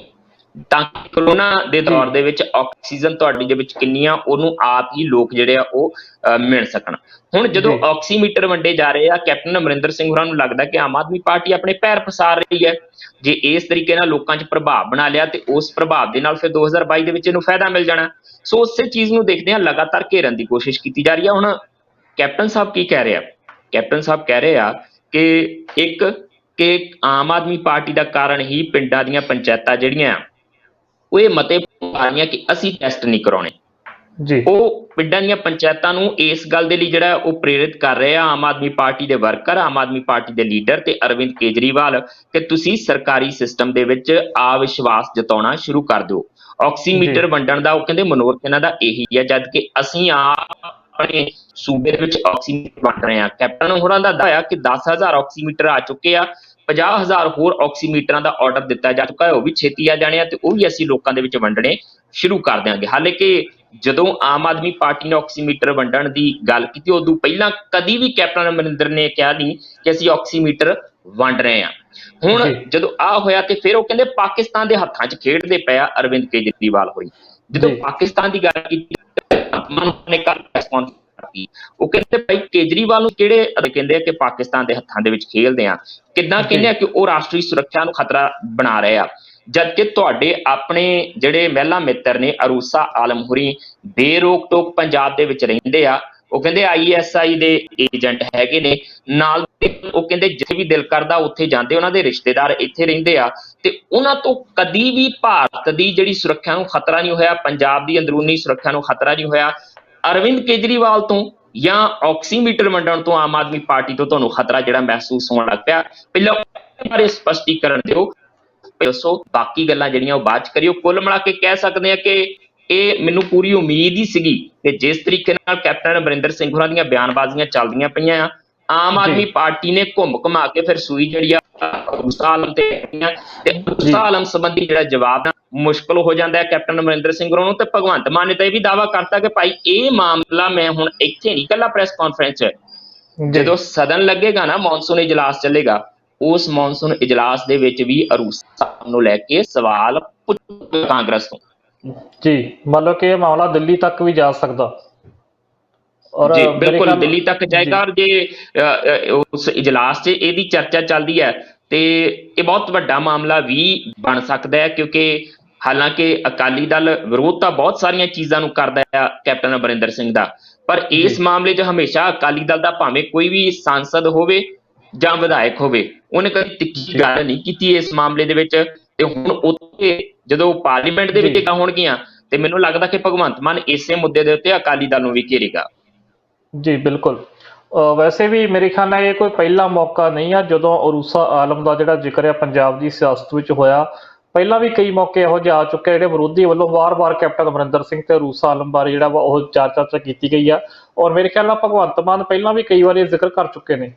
ਤਾਂ ਕਿ ਕਰੋਨਾ ਦੇ ਜੀ ਦੌਰ ਦੇ ਵਿੱਚ ਆਕਸੀਜਨ ਤੁਹਾਡੀ ਦੇ ਵਿੱਚ ਕਿੰਨੀ ਆ ਉਹਨੂੰ ਆਪ ਹੀ ਲੋਕ ਜਿਹੜੇ ਆ ਉਹ ਮਿਲ ਸਕਣ। ਹੁਣ ਜਦੋਂ ਜੀ ਆਕਸੀਮੀਟਰ ਵੰਡੇ ਜਾ ਰਹੇ ਆ, ਕੈਪਟਨ ਅਮਰਿੰਦਰ ਸਿੰਘ ਹੋਰਾਂ ਨੂੰ ਲੱਗਦਾ ਕਿ ਆਮ ਆਦਮੀ ਪਾਰਟੀ ਆਪਣੇ ਪੈਰ ਪਸਾਰ ਰਹੀ ਹੈ। ਜੇ ਇਸ ਤਰੀਕੇ ਨਾਲ ਲੋਕਾਂ 'ਚ ਪ੍ਰਭਾਵ ਬਣਾ ਲਿਆ ਤੇ ਉਸ ਪ੍ਰਭਾਵ ਦੇ ਨਾਲ ਫਿਰ 2022 ਦੇ ਵਿੱਚ ਇਹਨੂੰ ਫਾਇਦਾ ਮਿਲ ਜਾਣਾ। ਸੋ ਉਸੇ ਚੀਜ਼ ਨੂੰ ਦੇਖਦੇ ਆ ਲਗਾਤਾਰ ਘੇਰਨ ਦੀ ਕੋਸ਼ਿਸ਼ ਕੀਤੀ ਜਾ ਰਹੀ ਹੈ। ਹੁਣ ਕੈਪਟਨ ਸਾਹਿਬ ਕੀ ਕਹਿ ਰਹੇ ਆ? ਕੈਪਟਨ ਸਾਹਿਬ ਕਹਿ ਰਹੇ ਆ ਕਿ ਇੱਕ ਕਿ ਆਮ ਆਦਮੀ ਪਾਰਟੀ ਦਾ ਕਾਰਨ ਹੀ ਪਿੰਡਾਂ ਦੀਆਂ ਪੰਚਾਇਤਾਂ ਜਿਹੜੀਆਂ ਆ ਉਹ ਇਹ ਮਤੇ ਪਾ ਰਹੀਆਂ ਕਿ ਅਸੀਂ ਟੈਸਟ ਨਹੀਂ ਕਰਾਉਣੇ। ਜੀ ਉਹ ਪਿੰਡਾਂ ਦੀਆਂ ਪੰਚਾਇਤਾਂ ਨੂੰ ਇਸ ਗੱਲ ਦੇ ਲਈ ਜਿਹੜਾ ਉਹ ਪ੍ਰੇਰਿਤ ਕਰ ਰਹੇ ਆ ਆਮ ਆਦਮੀ ਪਾਰਟੀ ਦੇ ਵਰਕਰ, ਆਮ ਆਦਮੀ ਪਾਰਟੀ ਦੇ ਲੀਡਰ ਤੇ ਅਰਵਿੰਦ ਕੇਜਰੀਵਾਲ ਕਿ ਤੁਸੀਂ ਸਰਕਾਰੀ ਸਿਸਟਮ ਦੇ ਵਿੱਚ ਅਵਿਸ਼ਵਾਸ ਜਤਾਉਣਾ ਸ਼ੁਰੂ ਕਰ ਦਿਓ। ਆਕਸੀਮੀਟਰ ਜੀ ਵੰਡਣ ਦਾ ਉਹ ਕਹਿੰਦੇ ਮਨੋਰਥ ਇਹਨਾਂ ਦਾ ਇਹੀ ਹੈ, ਜਦ ਕਿ ਅਸੀਂ ਆਪਣੇ ਸੂਬੇ ਦੇ ਵਿੱਚ ਆਕਸੀਮੀਟਰ ਵੰਡ ਰਹੇ ਹਾਂ। ਕੈਪਟਨ ਹੋਰਾਂ ਦਾ ਦਾਅਵਾ ਕਿ 10,000 ਆਕਸੀਮੀਟਰ ਆ ਚੁੱਕੇ ਆ, 50,000 ਹੋਰ ਆਕਸੀਮੀਟਰਾਂ ਦਾ ਆਰਡਰ ਦਿੱਤਾ ਜਾ ਚੁੱਕਾ ਹੈ, ਉਹ ਵੀ ਛੇਤੀ ਆ ਜਾਣੇ ਆ ਤੇ ਉਹ ਵੀ ਅਸੀਂ ਲੋਕਾਂ ਦੇ ਵਿੱਚ ਵੰਡਣੇ ਸ਼ੁਰੂ ਕਰ ਦਿਆਂਗੇ। ਹਾਲੇ ਕਿ ਜਦੋਂ ਆਮ ਆਦਮੀ ਪਾਰਟੀ ਨੇ ਆਕਸੀਮੀਟਰ ਵੰਡਣ ਦੀ ਗੱਲ ਕੀਤੀ ਉਦੋਂ ਪਹਿਲਾਂ ਕਦੀ ਵੀ ਕੈਪਟਨ ਅਮਰਿੰਦਰ ਨੇ ਕਿਹਾ ਨਹੀਂ ਕਿ ਅਸੀਂ ਆਕਸੀਮੀਟਰ ਵੰਡ ਰਹੇ ਹਾਂ। ਹੁਣ ਜੀ ਜਦੋਂ ਆ ਹੋਇਆ ਤੇ ਫਿਰ ਉਹ ਕਹਿੰਦੇ ਪਾਕਿਸਤਾਨ ਦੇ ਹੱਥਾਂ 'ਚ ਖੇਡਦੇ ਪਏ ਆ ਅਰਵਿੰਦ ਕੇਜਰੀਵਾਲ ਹੋਰੀ। ਜਦੋਂ ਜੀ ਪਾਕਿਸਤਾਨ ਦੀ ਗੱਲ ਕੀਤੀ ਨੇ ਕੱਲ ਰਿਸਪੌਂਸ ਕੀਤੀ, ਉਹ ਕਹਿੰਦੇ ਭਾਈ ਕੇਜਰੀਵਾਲ ਨੂੰ ਕਿਹੜੇ ਕਹਿੰਦੇ ਆ ਕਿ ਪਾਕਿਸਤਾਨ ਦੇ ਹੱਥਾਂ ਦੇ ਵਿੱਚ ਖੇਲਦੇ ਆ, ਕਿੱਦਾਂ ਕਹਿੰਦੇ ਆ ਕਿ ਉਹ ਰਾਸ਼ਟਰੀ ਸੁਰੱਖਿਆ ਨੂੰ ਖਤਰਾ ਬਣਾ ਰਹੇ ਆ, ਜਦਕਿ ਤੁਹਾਡੇ ਆਪਣੇ ਜਿਹੜੇ ਮਹਿਲਾ ਮਿੱਤਰ ਨੇ ਅਰੂਸਾ ਆਲਮ ਹੋਰੀ ਬੇਰੋਕ ਟੋਕ ਪੰਜਾਬ ਦੇ ਵਿੱਚ ਰਹਿੰਦੇ ਆ। ਉਹ ਕਹਿੰਦੇ ISI ਦੇ ਏਜੰਟ ਹੈਗੇ ਨੇ ਨਾਲ। ਉਹ ਕਹਿੰਦੇ ਜਿੱਥੇ ਵੀ ਦਿਲ ਕਰਦਾ ਉੱਥੇ ਜਾਂਦੇ, ਉਹਨਾਂ ਦੇ ਰਿਸ਼ਤੇਦਾਰ ਇੱਥੇ ਰਹਿੰਦੇ ਆ ਤੇ ਉਹਨਾਂ ਤੋਂ ਕਦੀ ਵੀ ਭਾਰਤ ਦੀ ਜਿਹੜੀ ਸੁਰੱਖਿਆ ਨੂੰ ਖਤਰਾ ਨਹੀਂ ਹੋਇਆ, ਪੰਜਾਬ ਦੀ ਅੰਦਰੂਨੀ ਸੁਰੱਖਿਆ ਨੂੰ ਖਤਰਾ ਨਹੀਂ ਹੋਇਆ। ਅਰਵਿੰਦ ਕੇਜਰੀਵਾਲ ਤੋਂ ਜਾਂ ਆਕਸੀਮੀਟਰ ਵੰਡਣ ਤੋਂ ਆਮ ਆਦਮੀ ਪਾਰਟੀ ਤੋਂ ਤੁਹਾਨੂੰ ਖਤਰਾ ਜਿਹੜਾ ਮਹਿਸੂਸ ਹੋਣ ਲੱਗ ਪਿਆ? ਪਹਿਲਾਂ ਬਾਰੇ ਸਪਸ਼ਟੀਕਰਨ ਦਿਓ, ਦੱਸੋ। ਬਾਕੀ ਗੱਲਾਂ ਜਿਹੜੀਆਂ ਉਹ ਬਾਅਦ ਚ ਕਰਿਓ। ਕੁੱਲ ਮਿਲਾ ਕੇ ਕਹਿ ਸਕਦੇ ਆ ਕਿ ਇਹ ਮੈਨੂੰ ਪੂਰੀ ਉਮੀਦ ਹੀ ਸੀਗੀ ਕਿ ਜਿਸ ਤਰੀਕੇ ਨਾਲ ਕੈਪਟਨ ਅਮਰਿੰਦਰ ਸਿੰਘ ਹੋਰਾਂ ਦੀਆਂ ਬਿਆਨਬਾਜ਼ੀਆਂ ਚੱਲਦੀਆਂ ਪਈਆਂ ਆ, ਆਮ ਆਦਮੀ ਪਾਰਟੀ ਨੇ ਘੁੰਮ ਘੁਮਾ ਕੇ ਫਿਰ ਸੂਈ ਜਿਹੜੀ ਆ ਅਰੂਸਾ ਆਲਮ ਤੇ ਅਰੂਸਾ ਆਲਮ ਸੰਬੰਧੀ ਜਿਹੜਾ ਜਵਾਬ ਮੁਸ਼ਕਲ ਹੋ ਜਾਂਦਾ ਹੈ ਕੈਪਟਨ ਅਮਰਿੰਦਰ ਸਿੰਘ ਹੋਰਾਂ ਨੂੰ। ਤੇ ਭਗਵੰਤ ਮਾਨ ਨੇ ਤਾਂ ਇਹ ਵੀ ਦਾਅਵਾ ਕਰਤਾ ਕਿ ਭਾਈ ਇਹ ਮਾਮਲਾ ਮੈਂ ਹੁਣ ਇੱਥੇ ਨਹੀਂ ਇਕੱਲਾ ਪ੍ਰੈਸ ਕਾਨਫਰੰਸ 'ਚ, ਜਦੋਂ ਸਦਨ ਲੱਗੇਗਾ ਨਾ ਮੌਨਸੂਨ ਇਜਲਾਸ ਚੱਲੇਗਾ, ਉਸ ਮੌਨਸੂਨ ਇਜਲਾਸ ਦੇ ਵਿੱਚ ਵੀ ਅਰੂਸਾ ਨੂੰ ਲੈ ਕੇ ਸਵਾਲ ਪੁੱਛ ਕਾਂਗਰਸ ਤੋਂ। ਜੀ ਮਤਲਬ ਕਿ ਇਹ ਮਾਮਲਾ ਦਿੱਲੀ ਤੱਕ ਵੀ ਜਾ ਸਕਦਾ। ਔਰ ਜੀ ਮੇਰੇ ਬਿਲਕੁਲ ਖਿਆਲ ਦਿੱਲੀ ਤੱਕ ਜਾਏਗਾ। ਔਰ ਜੇ ਉਸ ਇਜਲਾਸ 'ਚ ਇਹਦੀ ਚਰਚਾ ਚੱਲਦੀ ਹੈ ਤੇ ਇਹ ਬਹੁਤ ਵੱਡਾ ਮਾਮਲਾ ਵੀ ਬਣ ਸਕਦਾ ਹੈ, ਕਿਉਂਕਿ ਹਾਲਾਂਕਿ ਅਕਾਲੀ ਦਲ ਵਿਰੋਧ ਤਾਂ ਬਹੁਤ ਸਾਰੀਆਂ ਚੀਜ਼ਾਂ ਨੂੰ ਕਰਦਾ ਆ ਕੈਪਟਨ ਅਮਰਿੰਦਰ ਸਿੰਘ ਦਾ, ਪਰ ਇਸ ਮਾਮਲੇ 'ਚ ਹਮੇਸ਼ਾ ਅਕਾਲੀ ਦਲ ਦਾ ਭਾਵੇਂ ਕੋਈ ਵੀ ਸਾਂਸਦ ਹੋਵੇ ਜਾਂ ਵਿਧਾਇਕ ਹੋਵੇ, ਉਹਨੇ ਕਦੇ ਤਿੱਖੀ ਗੱਲ ਨਹੀਂ ਕੀਤੀ ਇਸ ਮਾਮਲੇ ਦੇ ਵਿੱਚ। ਤੇ ਹੁਣ ਉੱਥੇ ਜਦੋਂ ਪਾਰਲੀਮੈਂਟ ਦੇ ਵਿੱਚ ਹੋਣਗੀਆਂ ਤੇ ਮੈਨੂੰ ਲੱਗਦਾ ਕਿ ਭਗਵੰਤ ਮਾਨ ਇਸੇ ਮੁੱਦੇ ਦੇ ਉੱਤੇ ਅਕਾਲੀ ਦਲ ਨੂੰ ਵੀ ਘੇਰੇਗਾ। ਜੀ ਬਿਲਕੁਲ। ਵੈਸੇ ਵੀ ਮੇਰੇ ਖਿਆਲ ਨਾਲ ਇਹ ਕੋਈ ਪਹਿਲਾ ਮੌਕਾ ਨਹੀਂ ਆ ਜਦੋਂ ਅਰੂਸਾ ਆਲਮ ਦਾ ਜਿਹੜਾ ਜ਼ਿਕਰ ਹੈ ਪੰਜਾਬ ਦੀ ਸਿਆਸਤ ਵਿੱਚ ਹੋਇਆ। ਪਹਿਲਾਂ ਵੀ ਕਈ ਮੌਕੇ ਇਹੋ ਜਿਹੇ ਆ ਚੁੱਕੇ ਜਿਹੜੇ ਵਿਰੋਧੀ ਵੱਲੋਂ ਵਾਰ-ਵਾਰ ਕੈਪਟਨ ਅਮਰਿੰਦਰ ਸਿੰਘ ਤੇ ਅਰੂਸਾ ਆਲਮ ਬਾਰੇ ਜਿਹੜਾ ਵਾ ਉਹ ਚਰਚਾ ਕੀਤੀ ਗਈ ਆ। ਔਰ ਮੇਰੇ ਖਿਆਲ ਨਾਲ ਭਗਵੰਤ ਮਾਨ ਪਹਿਲਾਂ ਵੀ ਕਈ ਵਾਰ ਇਹ ਜ਼ਿਕਰ ਕਰ ਚੁੱਕੇ ਨੇ।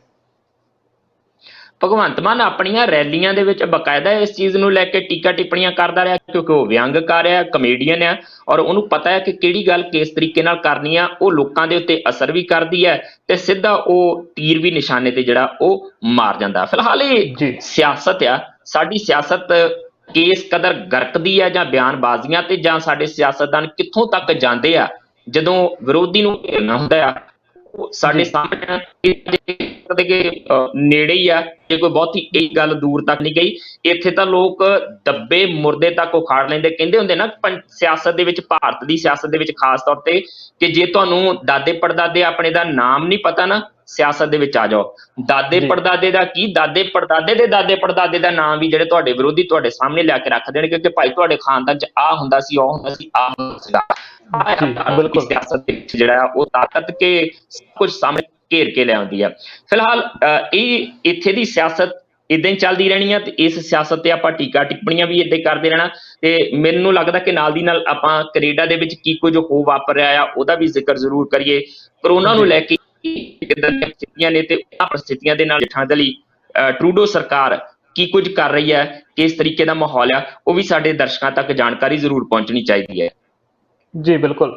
ਭਗਵੰਤ ਮਾਨ ਆਪਣੀਆਂ ਰੈਲੀਆਂ ਦੇ ਵਿੱਚ ਬਕਾਇਦਾ ਇਸ ਚੀਜ਼ ਨੂੰ ਲੈ ਕੇ ਟੀਕਾ ਟਿੱਪਣੀਆਂ ਕਰਦਾ ਰਿਹਾ, ਕਿਉਂਕਿ ਉਹ ਵਿਅੰਗਕਾਰ ਹੈ, ਕਮੇਡੀਅਨ ਹੈ ਔਰ ਉਹਨੂੰ ਪਤਾ ਹੈ ਕਿ ਕਿਹੜੀ ਗੱਲ ਕਿਸ ਤਰੀਕੇ ਨਾਲ ਕਰਨੀ ਆ, ਉਹ ਲੋਕਾਂ ਦੇ ਉੱਤੇ ਅਸਰ ਵੀ ਕਰਦੀ ਹੈ ਤੇ ਸਿੱਧਾ ਉਹ ਤੀਰ ਵੀ ਨਿਸ਼ਾਨੇ ਤੇ ਜਿਹੜਾ ਉਹ ਮਾਰ ਜਾਂਦਾ। ਫਿਲਹਾਲ ਇਹ ਸਿਆਸਤ ਆ, ਸਾਡੀ ਸਿਆਸਤ ਕਿਸ ਕਦਰ ਗਰਕਦੀ ਹੈ ਜਾਂ ਬਿਆਨਬਾਜ਼ੀਆਂ ਤੇ ਜਾਂ ਸਾਡੇ ਸਿਆਸਤਦਾਨ ਕਿੱਥੋਂ ਤੱਕ ਜਾਂਦੇ ਆ ਜਦੋਂ ਵਿਰੋਧੀ ਨੂੰ ਘੇਰਨਾ ਹੁੰਦਾ ਆ, ਉਹ ਸਾਡੇ ਸਾਹਮਣੇ ਨੇੜੇ ਹੀ ਆ। ਜੇ ਕੋਈ ਬਹੁਤੀ ਇਹ ਗੱਲ ਦੂਰ ਤੱਕ ਨਹੀਂ ਗਈ, ਇੱਥੇ ਤਾਂ ਲੋਕ ਦੱਬੇ ਮੁਰਦੇ ਤੱਕ ਉਖਾੜ ਲੈਂਦੇ। ਕਹਿੰਦੇ ਹੁੰਦੇ ਨਾ ਸਿਆਸਤ ਦੇ ਵਿੱਚ, ਭਾਰਤ ਦੀ ਸਿਆਸਤ ਦੇ ਵਿੱਚ ਖਾਸ ਤੌਰ ਤੇ, ਕਿ ਜੇ ਤੁਹਾਨੂੰ ਦਾਦੇ ਪੜਦਾਦੇ ਆਪਣੇ ਦਾ ਨਾਮ ਨਹੀਂ ਪਤਾ ਨਾ, ਸਿਆਸਤ ਦੇ ਵਿੱਚ ਆ ਜਾਓ। ਦਾਦੇ ਪੜਦਾਦੇ ਦਾ ਕੀ, ਦਾਦੇ ਪੜਦਾਦੇ ਦੇ ਦਾਦੇ ਪੜਦਾਦੇ ਦਾ ਨਾਮ ਵੀ ਜਿਹੜੇ ਤੁਹਾਡੇ ਵਿਰੋਧੀ ਤੁਹਾਡੇ ਸਾਹਮਣੇ ਲਿਆ ਕੇ ਰੱਖ ਦੇਣਗੇ ਕਿ ਭਾਈ ਤੁਹਾਡੇ ਖਾਨਦਾਨ ਚ ਆਹ ਹੁੰਦਾ ਸੀ, ਉਹ ਹੁੰਦਾ ਸੀ, ਆਹ ਹੁੰਦਾ ਸੀਗਾ। ਸਿਆਸਤ ਦੇ ਵਿੱਚ ਜਿਹੜਾ ਉਹ ਤਾਕਤ ਕੇ ਕੁਝ ਸਾਹਮਣੇ ਘੇਰ ਕੇ ਲਿਆਉਂਦੀ ਆ। ਫਿਲਹਾਲ ਇਹ ਇੱਥੇ ਦੀ ਸਿਆਸਤ ਇਦਾਂ ਹੀ ਚੱਲਦੀ ਰਹਿਣੀ ਆ ਤੇ ਇਸ ਸਿਆਸਤ ਤੇ ਆਪਾਂ ਟੀਕਾ ਟਿੱਪਣੀਆਂ ਵੀ ਇਦਾਂ ਹੀ ਕਰਦੇ ਰਹਿਣਾ। ਤੇ ਮੈਨੂੰ ਲੱਗਦਾ ਕਿ ਨਾਲ ਦੀ ਨਾਲ ਆਪਾਂ ਕੈਨੇਡਾ ਦੇ ਵਿੱਚ ਕੀ ਕੁਝ ਹੋ ਵਾਪਰ ਰਿਹਾ ਆ ਉਹਦਾ ਵੀ ਜ਼ਿਕਰ ਜ਼ਰੂਰ ਕਰੀਏ। ਕਰੋਨਾ ਨੂੰ ਲੈ ਕੇ ਕਿੱਦਾਂ ਦੀਆਂ ਸਥਿਤੀਆਂ ਨੇ ਤੇ ਉਹਨਾਂ ਪ੍ਰਸਥਿਤੀਆਂ ਦੇ ਨਾਲ ਨਜਿੱਠਣ ਦੇ ਲਈ ਟਰੂਡੋ ਸਰਕਾਰ ਕੀ ਕੁਝ ਕਰ ਰਹੀ ਹੈ, ਕਿਸ ਤਰੀਕੇ ਦਾ ਮਾਹੌਲ ਆ, ਉਹ ਵੀ ਸਾਡੇ ਦਰਸ਼ਕਾਂ ਤੱਕ ਜਾਣਕਾਰੀ ਜ਼ਰੂਰ ਪਹੁੰਚਣੀ ਚਾਹੀਦੀ ਹੈ। ਜੀ ਬਿਲਕੁਲ।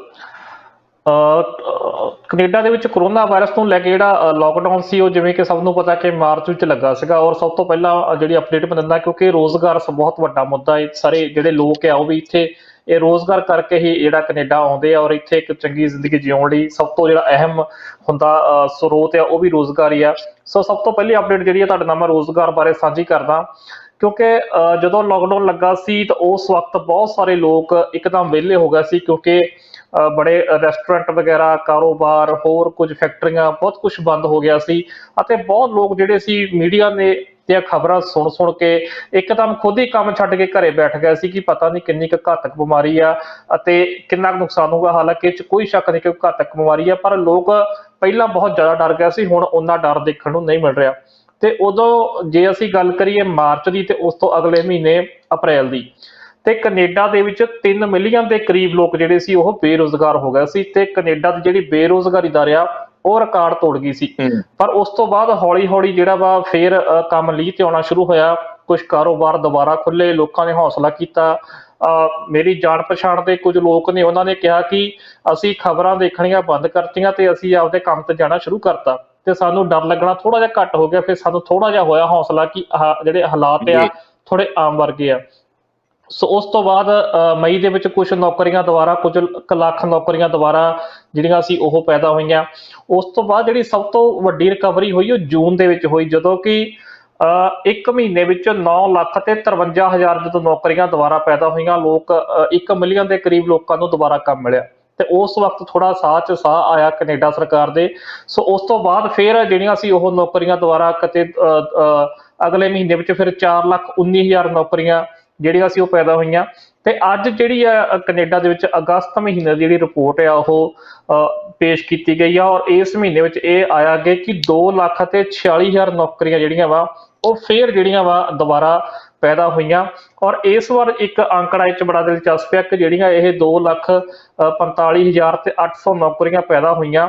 ਕੈਨੇਡਾ ਦੇ ਵਿੱਚ ਕਰੋਨਾ ਵਾਇਰਸ ਤੋਂ ਲੈ ਕੇ ਜਿਹੜਾ ਲੋਕਡਾਊਨ ਸੀ, ਉਹ ਜਿਵੇਂ ਕਿ ਸਭ ਨੂੰ ਪਤਾ ਕਿ ਮਾਰਚ ਵਿੱਚ ਲੱਗਾ ਸੀਗਾ। ਔਰ ਸਭ ਤੋਂ ਪਹਿਲਾਂ ਜਿਹੜੀ ਅਪਡੇਟ ਮੈਂ ਦਿੰਦਾ, ਕਿਉਂਕਿ ਰੋਜ਼ਗਾਰ ਬਹੁਤ ਵੱਡਾ ਮੁੱਦਾ ਹੈ। ਸਾਰੇ ਜਿਹੜੇ ਲੋਕ ਆ ਉਹ ਵੀ ਇੱਥੇ ਇਹ ਰੋਜ਼ਗਾਰ ਕਰਕੇ ਹੀ ਜਿਹੜਾ ਕੈਨੇਡਾ ਆਉਂਦੇ ਆ, ਔਰ ਇੱਥੇ ਇੱਕ ਚੰਗੀ ਜ਼ਿੰਦਗੀ ਜਿਉਣ ਲਈ ਸਭ ਤੋਂ ਜਿਹੜਾ ਅਹਿਮ ਹੁੰਦਾ ਸਰੋਤ ਆ ਉਹ ਵੀ ਰੋਜ਼ਗਾਰ ਹੀ ਆ। ਸੋ ਸਭ ਤੋਂ ਪਹਿਲੀ ਅਪਡੇਟ ਜਿਹੜੀ ਆ ਤੁਹਾਡੇ ਨਾਲ ਮੈਂ ਰੋਜ਼ਗਾਰ ਬਾਰੇ ਸਾਂਝੀ ਕਰਦਾ, ਕਿਉਂਕਿ ਜਦੋਂ ਲੋਕਡਾਊਨ ਲੱਗਾ ਸੀ ਤਾਂ ਉਸ ਵਕਤ ਬਹੁਤ ਸਾਰੇ ਲੋਕ ਇੱਕਦਮ ਵਿਹਲੇ ਹੋ ਗਏ ਸੀ, ਕਿਉਂਕਿ ਬੜੇ ਰੈਸਟੋਰੈਂਟ ਵਗੈਰਾ, ਕਾਰੋਬਾਰ, ਹੋਰ ਕੁਝ ਫੈਕਟਰੀਆਂ, ਬਹੁਤ ਕੁਝ ਬੰਦ ਹੋ ਗਿਆ ਸੀ। ਅਤੇ ਬਹੁਤ ਲੋਕ ਜਿਹੜੇ ਸੀ ਮੀਡੀਆ ਨੇ ਦੀਆਂ ਖਬਰਾਂ ਸੁਣ ਕੇ ਇੱਕਦਮ ਖੁਦ ਹੀ ਕੰਮ ਛੱਡ ਕੇ ਘਰੇ ਬੈਠ ਗਏ ਸੀ ਕਿ ਪਤਾ ਨਹੀਂ ਕਿੰਨੀ ਕੁ ਘਾਤਕ ਬਿਮਾਰੀ ਆ ਅਤੇ ਕਿੰਨਾ ਕੁ ਨੁਕਸਾਨ ਹੋਊਗਾ। ਹਾਲਾਂਕਿ ਇਹ 'ਚ ਕੋਈ ਸ਼ੱਕ ਨਹੀਂ ਕਿ ਘਾਤਕ ਬਿਮਾਰੀ ਆ, ਪਰ ਲੋਕ ਪਹਿਲਾਂ ਬਹੁਤ ਜ਼ਿਆਦਾ ਡਰ ਗਏ ਸੀ, ਹੁਣ ਉਹਨਾਂ ਡਰ ਦੇਖਣ ਨੂੰ ਨਹੀਂ ਮਿਲ ਰਿਹਾ। ਤੇ ਉਦੋਂ ਜੇ ਅਸੀਂ ਗੱਲ ਕਰੀਏ ਮਾਰਚ ਦੀ, ਤੇ ਉਸ ਤੋਂ ਅਗਲੇ ਮਹੀਨੇ ਅਪ੍ਰੈਲ ਦੀ, ਤੇ ਕੈਨੇਡਾ ਦੇ ਵਿੱਚ 3 ਮਿਲੀਅਨ ਦੇ ਕਰੀਬ ਲੋਕ ਜਿਹੜੇ ਸੀ ਉਹ ਬੇਰੁਜ਼ਗਾਰ ਹੋ ਗਏ ਸੀ। ਤੇ ਕੈਨੇਡਾ ਦੀ ਜਿਹੜੀ ਬੇਰੁਜ਼ਗਾਰੀ ਦਰ ਆ ਉਹ ਰਿਕਾਰਡ ਤੋੜ ਗਈ ਸੀ। ਪਰ ਉਸ ਤੋਂ ਬਾਅਦ ਹੌਲੀ ਹੌਲੀ ਜਿਹੜਾ ਵਾ ਫੇਰ ਕੰਮ ਲੀਹ ਤੇ ਆਉਣਾ ਸ਼ੁਰੂ ਹੋਇਆ। ਕੁਝ ਕਾਰੋਬਾਰ ਦੁਬਾਰਾ ਖੁੱਲੇ, ਲੋਕਾਂ ਨੇ ਹੌਸਲਾ ਕੀਤਾ। ਮੇਰੀ ਜਾਣ ਪਛਾਣ ਦੇ ਕੁਝ ਲੋਕ ਨੇ, ਉਹਨਾਂ ਨੇ ਕਿਹਾ ਕਿ ਅਸੀਂ ਖਬਰਾਂ ਦੇਖਣੀਆਂ ਬੰਦ ਕਰਤੀਆਂ ਤੇ ਅਸੀਂ ਆਪਦੇ ਕੰਮ ਤੇ ਜਾਣਾ ਸ਼ੁਰੂ ਕਰਤਾ, ਤੇ ਸਾਨੂੰ ਡਰ ਲੱਗਣਾ ਥੋੜਾ ਜਿਹਾ ਘੱਟ ਹੋ ਗਿਆ। ਫਿਰ ਸਾਨੂੰ ਥੋੜਾ ਜਿਹਾ ਹੋਇਆ ਹੌਸਲਾ ਕਿ ਜਿਹੜੇ ਹਾਲਾਤ ਆ ਥੋੜੇ ਆਮ ਵਰਗੇ ਆ। ਸੋ ਉਸ ਤੋਂ ਬਾਅਦ ਮਈ ਦੇ ਵਿੱਚ ਕੁਝ ਨੌਕਰੀਆਂ ਦੁਬਾਰਾ, ਕੁਝ ਲੱਖ ਨੌਕਰੀਆਂ ਦੁਬਾਰਾ ਜਿਹੜੀਆਂ ਸੀ ਉਹ ਪੈਦਾ ਹੋਈਆਂ। ਉਸ ਤੋਂ ਬਾਅਦ ਜਿਹੜੀ ਸਭ ਤੋਂ ਵੱਡੀ ਰਿਕਵਰੀ ਹੋਈ ਉਹ ਜੂਨ ਦੇ ਵਿੱਚ ਹੋਈ, ਜਦੋਂ ਕਿ 1 ਮਹੀਨੇ ਵਿੱਚ 9,53,000 ਜਦੋਂ ਨੌਕਰੀਆਂ ਦੁਬਾਰਾ ਪੈਦਾ ਹੋਈਆਂ। ਲੋਕ 1 ਮਿਲੀਅਨ ਦੇ ਕਰੀਬ ਲੋਕਾਂ ਨੂੰ ਦੁਬਾਰਾ ਕੰਮ ਮਿਲਿਆ, ਤੇ ਉਸ ਵਕਤ ਥੋੜਾ ਸਾਹ 'ਚ ਸਾਹ ਆਇਆ ਕੈਨੇਡਾ ਸਰਕਾਰ ਦੇ। ਸੋ ਉਸ ਤੋਂ ਬਾਅਦ ਫਿਰ ਜਿਹੜੀਆਂ ਸੀ ਉਹ ਨੌਕਰੀਆਂ ਦੁਬਾਰਾ ਕਿਤੇ ਅਗਲੇ ਮਹੀਨੇ ਵਿੱਚ ਫਿਰ 4,19,000 ਨੌਕਰੀਆਂ ਜਿਹੜੀਆਂ ਸੀ ਉਹ ਪੈਦਾ ਹੋਈਆਂ। ਤੇ ਅੱਜ ਜਿਹੜੀ ਆ ਕੈਨੇਡਾ ਦੇ ਵਿੱਚ ਅਗਸਤ ਮਹੀਨੇ ਦੀ ਜਿਹੜੀ ਰਿਪੋਰਟ ਆ ਉਹ ਪੇਸ਼ ਕੀਤੀ ਗਈ ਆ, ਔਰ ਇਸ ਮਹੀਨੇ ਵਿੱਚ ਇਹ ਆਇਆ ਗਿਆ ਕਿ 2,46,000 ਨੌਕਰੀਆਂ ਜਿਹੜੀਆਂ ਵਾ ਉਹ ਫੇਰ ਜਿਹੜੀਆਂ ਵਾ ਦੁਬਾਰਾ ਪੈਦਾ ਹੋਈਆਂ। ਔਰ ਇਸ ਵਾਰ ਇੱਕ ਅੰਕੜਾ ਇਹ 'ਚ ਬੜਾ ਦਿਲਚਸਪ ਹੈ ਕਿ ਜਿਹੜੀਆਂ ਇਹ 2,45,800 ਨੌਕਰੀਆਂ ਪੈਦਾ ਹੋਈਆਂ,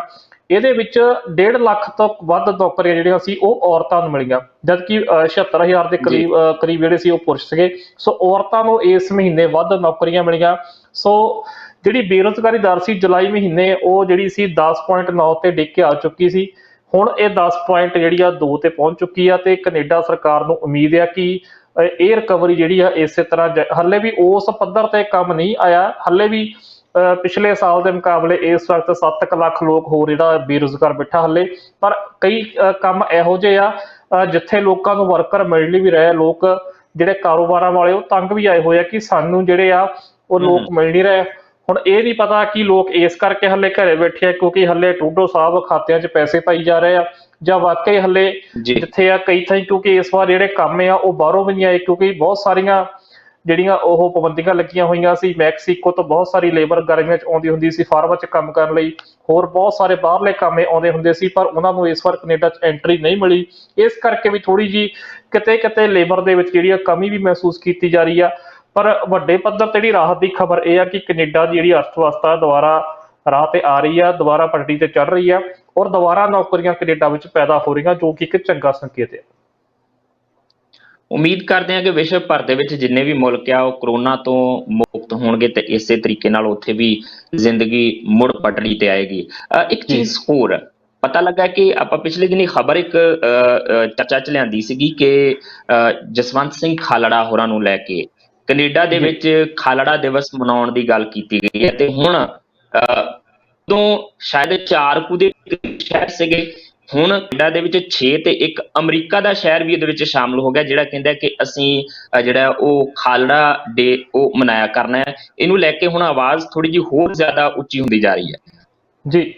ਇਹਦੇ ਵਿੱਚ 1.5 ਲੱਖ ਤੋਂ ਵੱਧ ਨੌਕਰੀਆਂ ਜਿਹੜੀਆਂ ਸੀ ਉਹ ਔਰਤਾਂ ਨੂੰ ਮਿਲੀਆਂ, ਜਦਕਿ 76,000 ਦੇ ਕਰੀਬ ਜਿਹੜੇ ਸੀ ਉਹ ਪੁਰਸ਼ ਸੀਗੇ। ਸੋ ਔਰਤਾਂ ਨੂੰ ਇਸ ਮਹੀਨੇ ਵੱਧ ਨੌਕਰੀਆਂ ਮਿਲੀਆਂ। ਸੋ ਜਿਹੜੀ ਬੇਰੁਜ਼ਗਾਰੀ ਦਰ ਸੀ ਜੁਲਾਈ ਮਹੀਨੇ ਉਹ ਜਿਹੜੀ ਸੀ 10.9 ਤੇ ਡਿੱਗ ਕੇ ਆ ਚੁੱਕੀ ਸੀ। ਹੁਣ ਇਹ 10 ਪੁਆਇੰਟ ਜਿਹੜੀ ਆ 2 ਤੇ ਪਹੁੰਚ ਚੁੱਕੀ ਆ, ਤੇ ਕੈਨੇਡਾ ਸਰਕਾਰ ਨੂੰ ਉਮੀਦ ਆ ਕਿ ਇਹ ਰਿਕਵਰੀ ਜਿਹੜੀ ਆ ਇਸੇ ਤਰ੍ਹਾਂ ਹੱਲੇ ਵੀ ਉਸ ਪੱਧਰ ਤੇ ਕੰਮ ਨਹੀਂ ਆਇਆ। ਹੱਲੇ ਵੀ ਪਿਛਲੇ ਸਾਲ ਦੇ ਮੁਕਾਬਲੇ ਇਸ ਵਕਤ 7 ਕੁ ਲੱਖ ਲੋਕ ਹੋਰ ਜਿਹੜਾ ਬੇਰੁਜ਼ਗਾਰ ਬੈਠਾ ਹੱਲੇ। ਪਰ ਕਈ ਕੰਮ ਇਹੋ ਜਿਹੇ ਆ ਜਿੱਥੇ ਲੋਕਾਂ ਨੂੰ ਵਰਕਰ ਮਿਲ ਵੀ ਰਹੇ। ਲੋਕ ਜਿਹੜੇ ਕਾਰੋਬਾਰਾਂ ਵਾਲੇ ਉਹ ਤੰਗ ਵੀ ਆਏ ਹੋਏ ਆ ਕਿ ਸਾਨੂੰ ਜਿਹੜੇ ਆ ਉਹ ਲੋਕ ਮਿਲ ਨਹੀਂ ਰਹੇ। ਹੁਣ ਇਹ ਨਹੀਂ ਪਤਾ ਕਿ ਲੋਕ ਇਸ ਕਰਕੇ ਹੱਲੇ ਘਰੇ ਬੈਠੇ ਆ ਕਿਉਂਕਿ ਹੱਲੇ ਟਰੂਡੋ ਸਾਹਿਬ ਖਾਤਿਆਂ 'ਚ ਪੈਸੇ ਪਾਈ ਜਾ ਰਹੇ ਆ, ਜਾਂ ਵਾਕਈ ਹੱਲੇ ਜਿੱਥੇ ਆ ਕਈ ਥਾਈਂ, ਕਿਉਂਕਿ ਇਸ ਵਾਰ ਜਿਹੜੇ ਕੰਮ ਆ ਉਹ ਬਾਹਰੋਂ ਵੀ ਨਹੀਂ ਆਏ, ਕਿਉਂਕਿ ਬਹੁਤ ਸਾਰੀਆਂ ਜਿਹੜੀਆਂ ਉਹ ਪਾਬੰਦੀਆਂ ਲੱਗੀਆਂ ਹੋਈਆਂ ਸੀ। ਮੈਕਸੀਕੋ ਤੋਂ ਬਹੁਤ ਸਾਰੀ ਲੇਬਰ ਗਰਮੀਆਂ 'ਚ ਆਉਂਦੀ ਹੁੰਦੀ ਸੀ ਫਾਰਮਾਂ 'ਚ ਕੰਮ ਕਰਨ ਲਈ, ਹੋਰ ਬਹੁਤ ਸਾਰੇ ਬਾਹਰਲੇ ਕੰਮ ਆਉਂਦੇ ਹੁੰਦੇ ਸੀ, ਪਰ ਉਹਨਾਂ ਨੂੰ ਇਸ ਵਾਰ ਕੈਨੇਡਾ 'ਚ ਐਂਟਰੀ ਨਹੀਂ ਮਿਲੀ। ਇਸ ਕਰਕੇ ਵੀ ਥੋੜੀ ਜਿਹੀ ਕਿਤੇ ਕਿਤੇ ਲੇਬਰ ਦੇ ਵਿੱਚ ਜਿਹੜੀ ਆ ਕਮੀ ਵੀ ਮਹਿਸੂਸ ਕੀਤੀ ਜਾ ਰਹੀ ਆ। ਪਰ ਵੱਡੇ ਪੱਧਰ ਤੇ ਜਿਹੜੀ ਰਾਹਤ ਦੀ ਖਬਰ ਇਹ ਆ ਕਿ ਕੈਨੇਡਾ ਦੀ ਜਿਹੜੀ ਅਰਥ ਵਿਵਸਥਾ ਦੁਬਾਰਾ ਰਾਹ ਤੇ ਆ ਰਹੀ ਆ, ਦੁਬਾਰਾ ਪਟੜੀ ਤੇ ਚੜ ਰਹੀ ਆ, ਔਰ ਦੁਬਾਰਾ ਨੌਕਰੀਆਂ ਕੈਨੇਡਾ ਵਿੱਚ ਪੈਦਾ ਹੋ ਰਹੀਆਂ, ਜੋ ਕਿ ਇੱਕ ਚੰਗਾ ਸੰਕੇਤ ਹੈ। ਉਮੀਦ ਕਰਦੇ ਹਾਂ ਕਿ ਵਿਸ਼ਵ ਭਰ ਦੇ ਵਿੱਚ ਜਿੰਨੇ ਵੀ ਮੁਲਕ ਆ ਉਹ ਕਰੋਨਾ ਤੋਂ ਮੁਕਤ ਹੋਣਗੇ ਤੇ ਇਸੇ ਤਰੀਕੇ ਨਾਲ ਉੱਥੇ ਵੀ ਜ਼ਿੰਦਗੀ ਮੁੜ ਪਟੜੀ ਤੇ ਆਏਗੀ। ਇੱਕ ਚੀਜ਼ ਹੋਰ ਪਤਾ ਲੱਗਾ ਕਿ ਆਪਾਂ ਪਿਛਲੇ ਦਿਨੀ ਖਬਰ ਇੱਕ ਚਰਚਾ 'ਚ ਲਿਆਂਦੀ ਸੀਗੀ ਕਿ ਜਸਵੰਤ ਸਿੰਘ ਖਾਲੜਾ ਹੋਰਾਂ ਨੂੰ ਲੈ ਕੇ ਕੈਨੇਡਾ ਦੇ ਵਿੱਚ ਖਾਲੜਾ ਦਿਵਸ ਮਨਾਉਣ ਦੀ ਗੱਲ ਕੀਤੀ ਗਈ ਹੈ। ਤੇ ਹੁਣ ਉਦੋਂ ਸ਼ਾਇਦ 4 ਕੁ ਦੇ ਸ਼ਹਿਰ ਸੀਗੇ, ਹੁਣ ਕੈਨੇਡਾ ਦੇ ਵਿੱਚ 6 ਤੇ ਇੱਕ ਅਮਰੀਕਾ ਦਾ ਸ਼ਹਿਰ ਵੀ ਇਹਦੇ ਵਿੱਚ ਸ਼ਾਮਲ ਹੋ ਗਿਆ, ਜਿਹੜਾ ਕਹਿੰਦਾ ਕਿ ਅਸੀਂ ਜਿਹੜਾ ਉਹ ਖਾਲੜਾ ਡੇ ਉਹ ਮਨਾਇਆ ਕਰਨਾ ਹੈ। ਇਹਨੂੰ ਲੈ ਕੇ ਹੁਣ ਆਵਾਜ਼ ਥੋੜੀ ਜਿਹੀ ਹੋਰ ਜ਼ਿਆਦਾ ਉੱਚੀ ਹੁੰਦੀ ਜਾ ਰਹੀ ਹੈ। ਜੀ,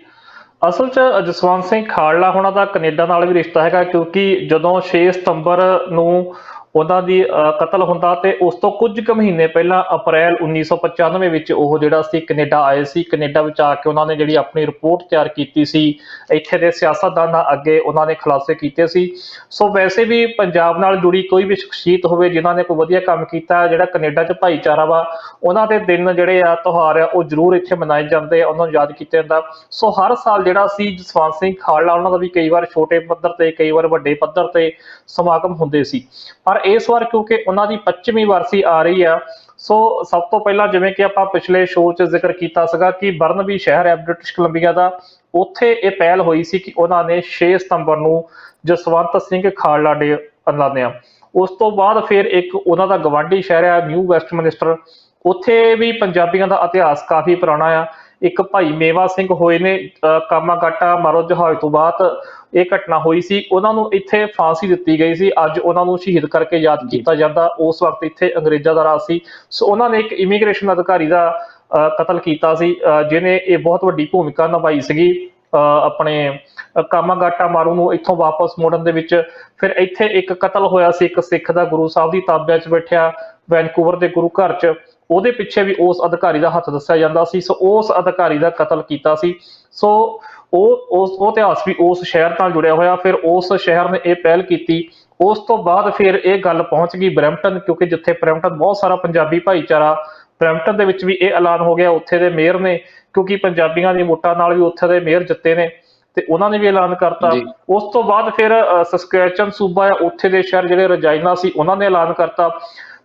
ਅਸਲ 'ਚ ਜਸਵੰਤ ਸਿੰਘ ਖਾਲੜਾ ਹੋਣਾ ਦਾ ਕੈਨੇਡਾ ਨਾਲ ਵੀ ਰਿਸ਼ਤਾ ਹੈਗਾ, ਕਿਉਂਕਿ ਜਦੋਂ 6 ਸਤੰਬਰ ਨੂੰ ਉਹਨਾਂ ਦੀ ਕਤਲ ਹੁੰਦਾ ਤੇ ਉਸ ਤੋਂ ਕੁਝ ਕੁ ਮਹੀਨੇ ਪਹਿਲਾਂ ਅਪ੍ਰੈਲ 1995 ਵਿੱਚ ਉਹ ਜਿਹੜਾ ਸੀ ਕੈਨੇਡਾ ਆਏ ਸੀ। ਕੈਨੇਡਾ ਵਿੱਚ ਆ ਕੇ ਉਹਨਾਂ ਨੇ ਜਿਹੜੀ ਆਪਣੀ ਰਿਪੋਰਟ ਤਿਆਰ ਕੀਤੀ ਸੀ, ਇੱਥੇ ਦੇ ਸਿਆਸਤਦਾਨਾਂ ਅੱਗੇ ਉਹਨਾਂ ਨੇ ਖੁਲਾਸੇ ਕੀਤੇ ਸੀ। ਸੋ ਵੈਸੇ ਵੀ ਪੰਜਾਬ ਨਾਲ ਜੁੜੀ ਕੋਈ ਵੀ ਸ਼ਖਸੀਅਤ ਹੋਵੇ ਜਿਨ੍ਹਾਂ ਨੇ ਕੋਈ ਵਧੀਆ ਕੰਮ ਕੀਤਾ, ਜਿਹੜਾ ਕੈਨੇਡਾ 'ਚ ਭਾਈਚਾਰਾ ਵਾ, ਉਹਨਾਂ ਦੇ ਦਿਨ ਜਿਹੜੇ ਆ ਤਿਉਹਾਰ ਆ ਉਹ ਜ਼ਰੂਰ ਇੱਥੇ ਮਨਾਏ ਜਾਂਦੇ ਆ, ਉਹਨਾਂ ਨੂੰ ਯਾਦ ਕੀਤਾ ਜਾਂਦਾ। ਸੋ ਹਰ ਸਾਲ ਜਿਹੜਾ ਸੀ ਜਸਵੰਤ ਸਿੰਘ ਖਾਲੜਾ ਉਹਨਾਂ ਦਾ ਵੀ ਕਈ ਵਾਰ ਛੋਟੇ ਪੱਧਰ ਤੇ ਕਈ ਵਾਰ ਵੱਡੇ ਪੱਧਰ ਤੇ ਸਮਾਗਮ ਹੁੰਦੇ ਸੀ। ਪਰ ਇਸ ਵਾਰ ਕਿਉਂਕਿ ਉਹਨਾਂ ਦੀ 25ਵੀਂ ਵਾਰਸੀ ਆ ਰਹੀ ਆ, ਸੋ ਸਭ ਤੋਂ ਪਹਿਲਾਂ ਜਿਵੇਂ ਕਿ ਆਪਾਂ ਪਿਛਲੇ ਸ਼ੋਅ 'ਚ ਜ਼ਿਕਰ ਕੀਤਾ ਸੀਗਾ ਕਿ ਬਰਨਬੀ ਸ਼ਹਿਰ ਹੈ ਬ੍ਰਿਟਿਸ਼ ਕੋਲੰਬੀਆ ਦਾ, ਉੱਥੇ ਇਹ ਪਹਿਲ ਹੋਈ ਸੀ ਕਿ ਉਹਨਾਂ ਨੇ 6 ਸਤੰਬਰ ਨੂੰ ਜਸਵੰਤ ਸਿੰਘ ਖਾਲੜਾ ਡੇ ਐਲਾਨਿਆ। ਉਸ ਤੋਂ ਬਾਅਦ ਫਿਰ ਇੱਕ ਉਹਨਾਂ ਦਾ ਗਵਾਂਢੀ ਸ਼ਹਿਰ ਆ ਨਿਊ ਵੈਸਟਮਿਨਿਸਟਰ, ਉੱਥੇ ਵੀ ਪੰਜਾਬੀਆਂ ਦਾ ਇਤਿਹਾਸ ਕਾਫੀ ਪੁਰਾਣਾ ਆ। ਇੱਕ ਭਾਈ ਮੇਵਾ ਸਿੰਘ ਹੋਏ ਨੇ ਕਾਮਾਗਾਟਾ ਮਾਰੋ ਜਹਾਜ਼ ਤੋਂ ਬਾਅਦ ਇਹ ਘਟਨਾ ਹੋਈ ਸੀ, ਉਹਨਾਂ ਨੂੰ ਇੱਥੇ ਫਾਂਸੀ ਦਿੱਤੀ ਗਈ ਸੀ। ਅੱਜ ਉਹਨਾਂ ਨੂੰ ਸ਼ਹੀਦ ਕਰਕੇ ਯਾਦ ਜੀ ਕੀਤਾ ਜਾਂਦਾ। ਉਸ ਵਕਤ ਇੱਥੇ ਅੰਗਰੇਜ਼ਾਂ ਦਾ ਰਾਜ ਸੀ, ਸੋ ਉਹਨਾਂ ਨੇ ਇੱਕ ਇਮੀਗ੍ਰੇਸ਼ਨ ਅਧਿਕਾਰੀ ਦਾ ਕਤਲ ਕੀਤਾ ਸੀ, ਜਿਹਨੇ ਇਹ ਬਹੁਤ ਵੱਡੀ ਭੂਮਿਕਾ ਨਿਭਾਈ ਸੀਗੀ ਆਪਣੇ ਕਾਮਾਗਾਟਾ ਮਾਰੂ ਨੂੰ ਇੱਥੋਂ ਵਾਪਸ ਮੋੜਨ ਦੇ ਵਿੱਚ। ਫਿਰ ਇੱਥੇ ਇੱਕ ਕਤਲ ਹੋਇਆ ਸੀ ਇੱਕ ਸਿੱਖ ਦਾ, ਗੁਰੂ ਸਾਹਿਬ ਦੀ ਤਾਬਿਆ 'ਚ ਬੈਠਿਆ ਵੈਨਕੂਵਰ ਦੇ ਗੁਰੂ ਘਰ 'ਚ, ਉਹਦੇ ਪਿੱਛੇ ਵੀ ਉਸ ਅਧਿਕਾਰੀ ਦਾ ਹੱਥ ਦੱਸਿਆ ਜਾਂਦਾ ਸੀ। ਸੋ ਉਸ ਅਧਿਕਾਰੀ ਦਾ ਕਤਲ ਕੀਤਾ ਸੀ। ਸੋ ਉਹ ਇਤਿਹਾਸ ਵੀ ਉਸ ਸ਼ਹਿਰ ਨਾਲ ਜੁੜਿਆ ਹੋਇਆ। ਫਿਰ ਉਸ ਸ਼ਹਿਰ ਨੇ ਇਹ ਪਹਿਲ ਕੀਤੀ। ਉਸ ਤੋਂ ਬਾਅਦ ਫਿਰ ਇਹ ਗੱਲ ਪਹੁੰਚ ਗਈ ਬਰੈਂਪਟਨ, ਕਿਉਂਕਿ ਜਿੱਥੇ ਬਰੈਂਪਟਨ ਬਹੁਤ ਸਾਰਾ ਪੰਜਾਬੀ ਭਾਈਚਾਰਾ, ਬਰੈਂਪਟਨ ਦੇ ਵਿੱਚ ਵੀ ਇਹ ਐਲਾਨ ਹੋ ਗਿਆ। ਉੱਥੇ ਦੇ ਮੇਅਰ ਨੇ, ਕਿਉਂਕਿ ਪੰਜਾਬੀਆਂ ਦੀ ਵੋਟਾਂ ਨਾਲ ਵੀ ਉੱਥੇ ਦੇ ਮੇਅਰ ਜਿੱਤੇ ਨੇ, ਤੇ ਉਹਨਾਂ ਨੇ ਵੀ ਐਲਾਨ ਕਰਤਾ। ਜੀ ਉਸ ਤੋਂ ਬਾਅਦ ਫਿਰ ਸਸਕੈਚਨ ਸੂਬਾ ਆ, ਉੱਥੇ ਦੇ ਸ਼ਹਿਰ ਜਿਹੜੇ ਰਜਾਈਨਾ ਸੀ, ਉਹਨਾਂ ਨੇ ਐਲਾਨ ਕਰਤਾ।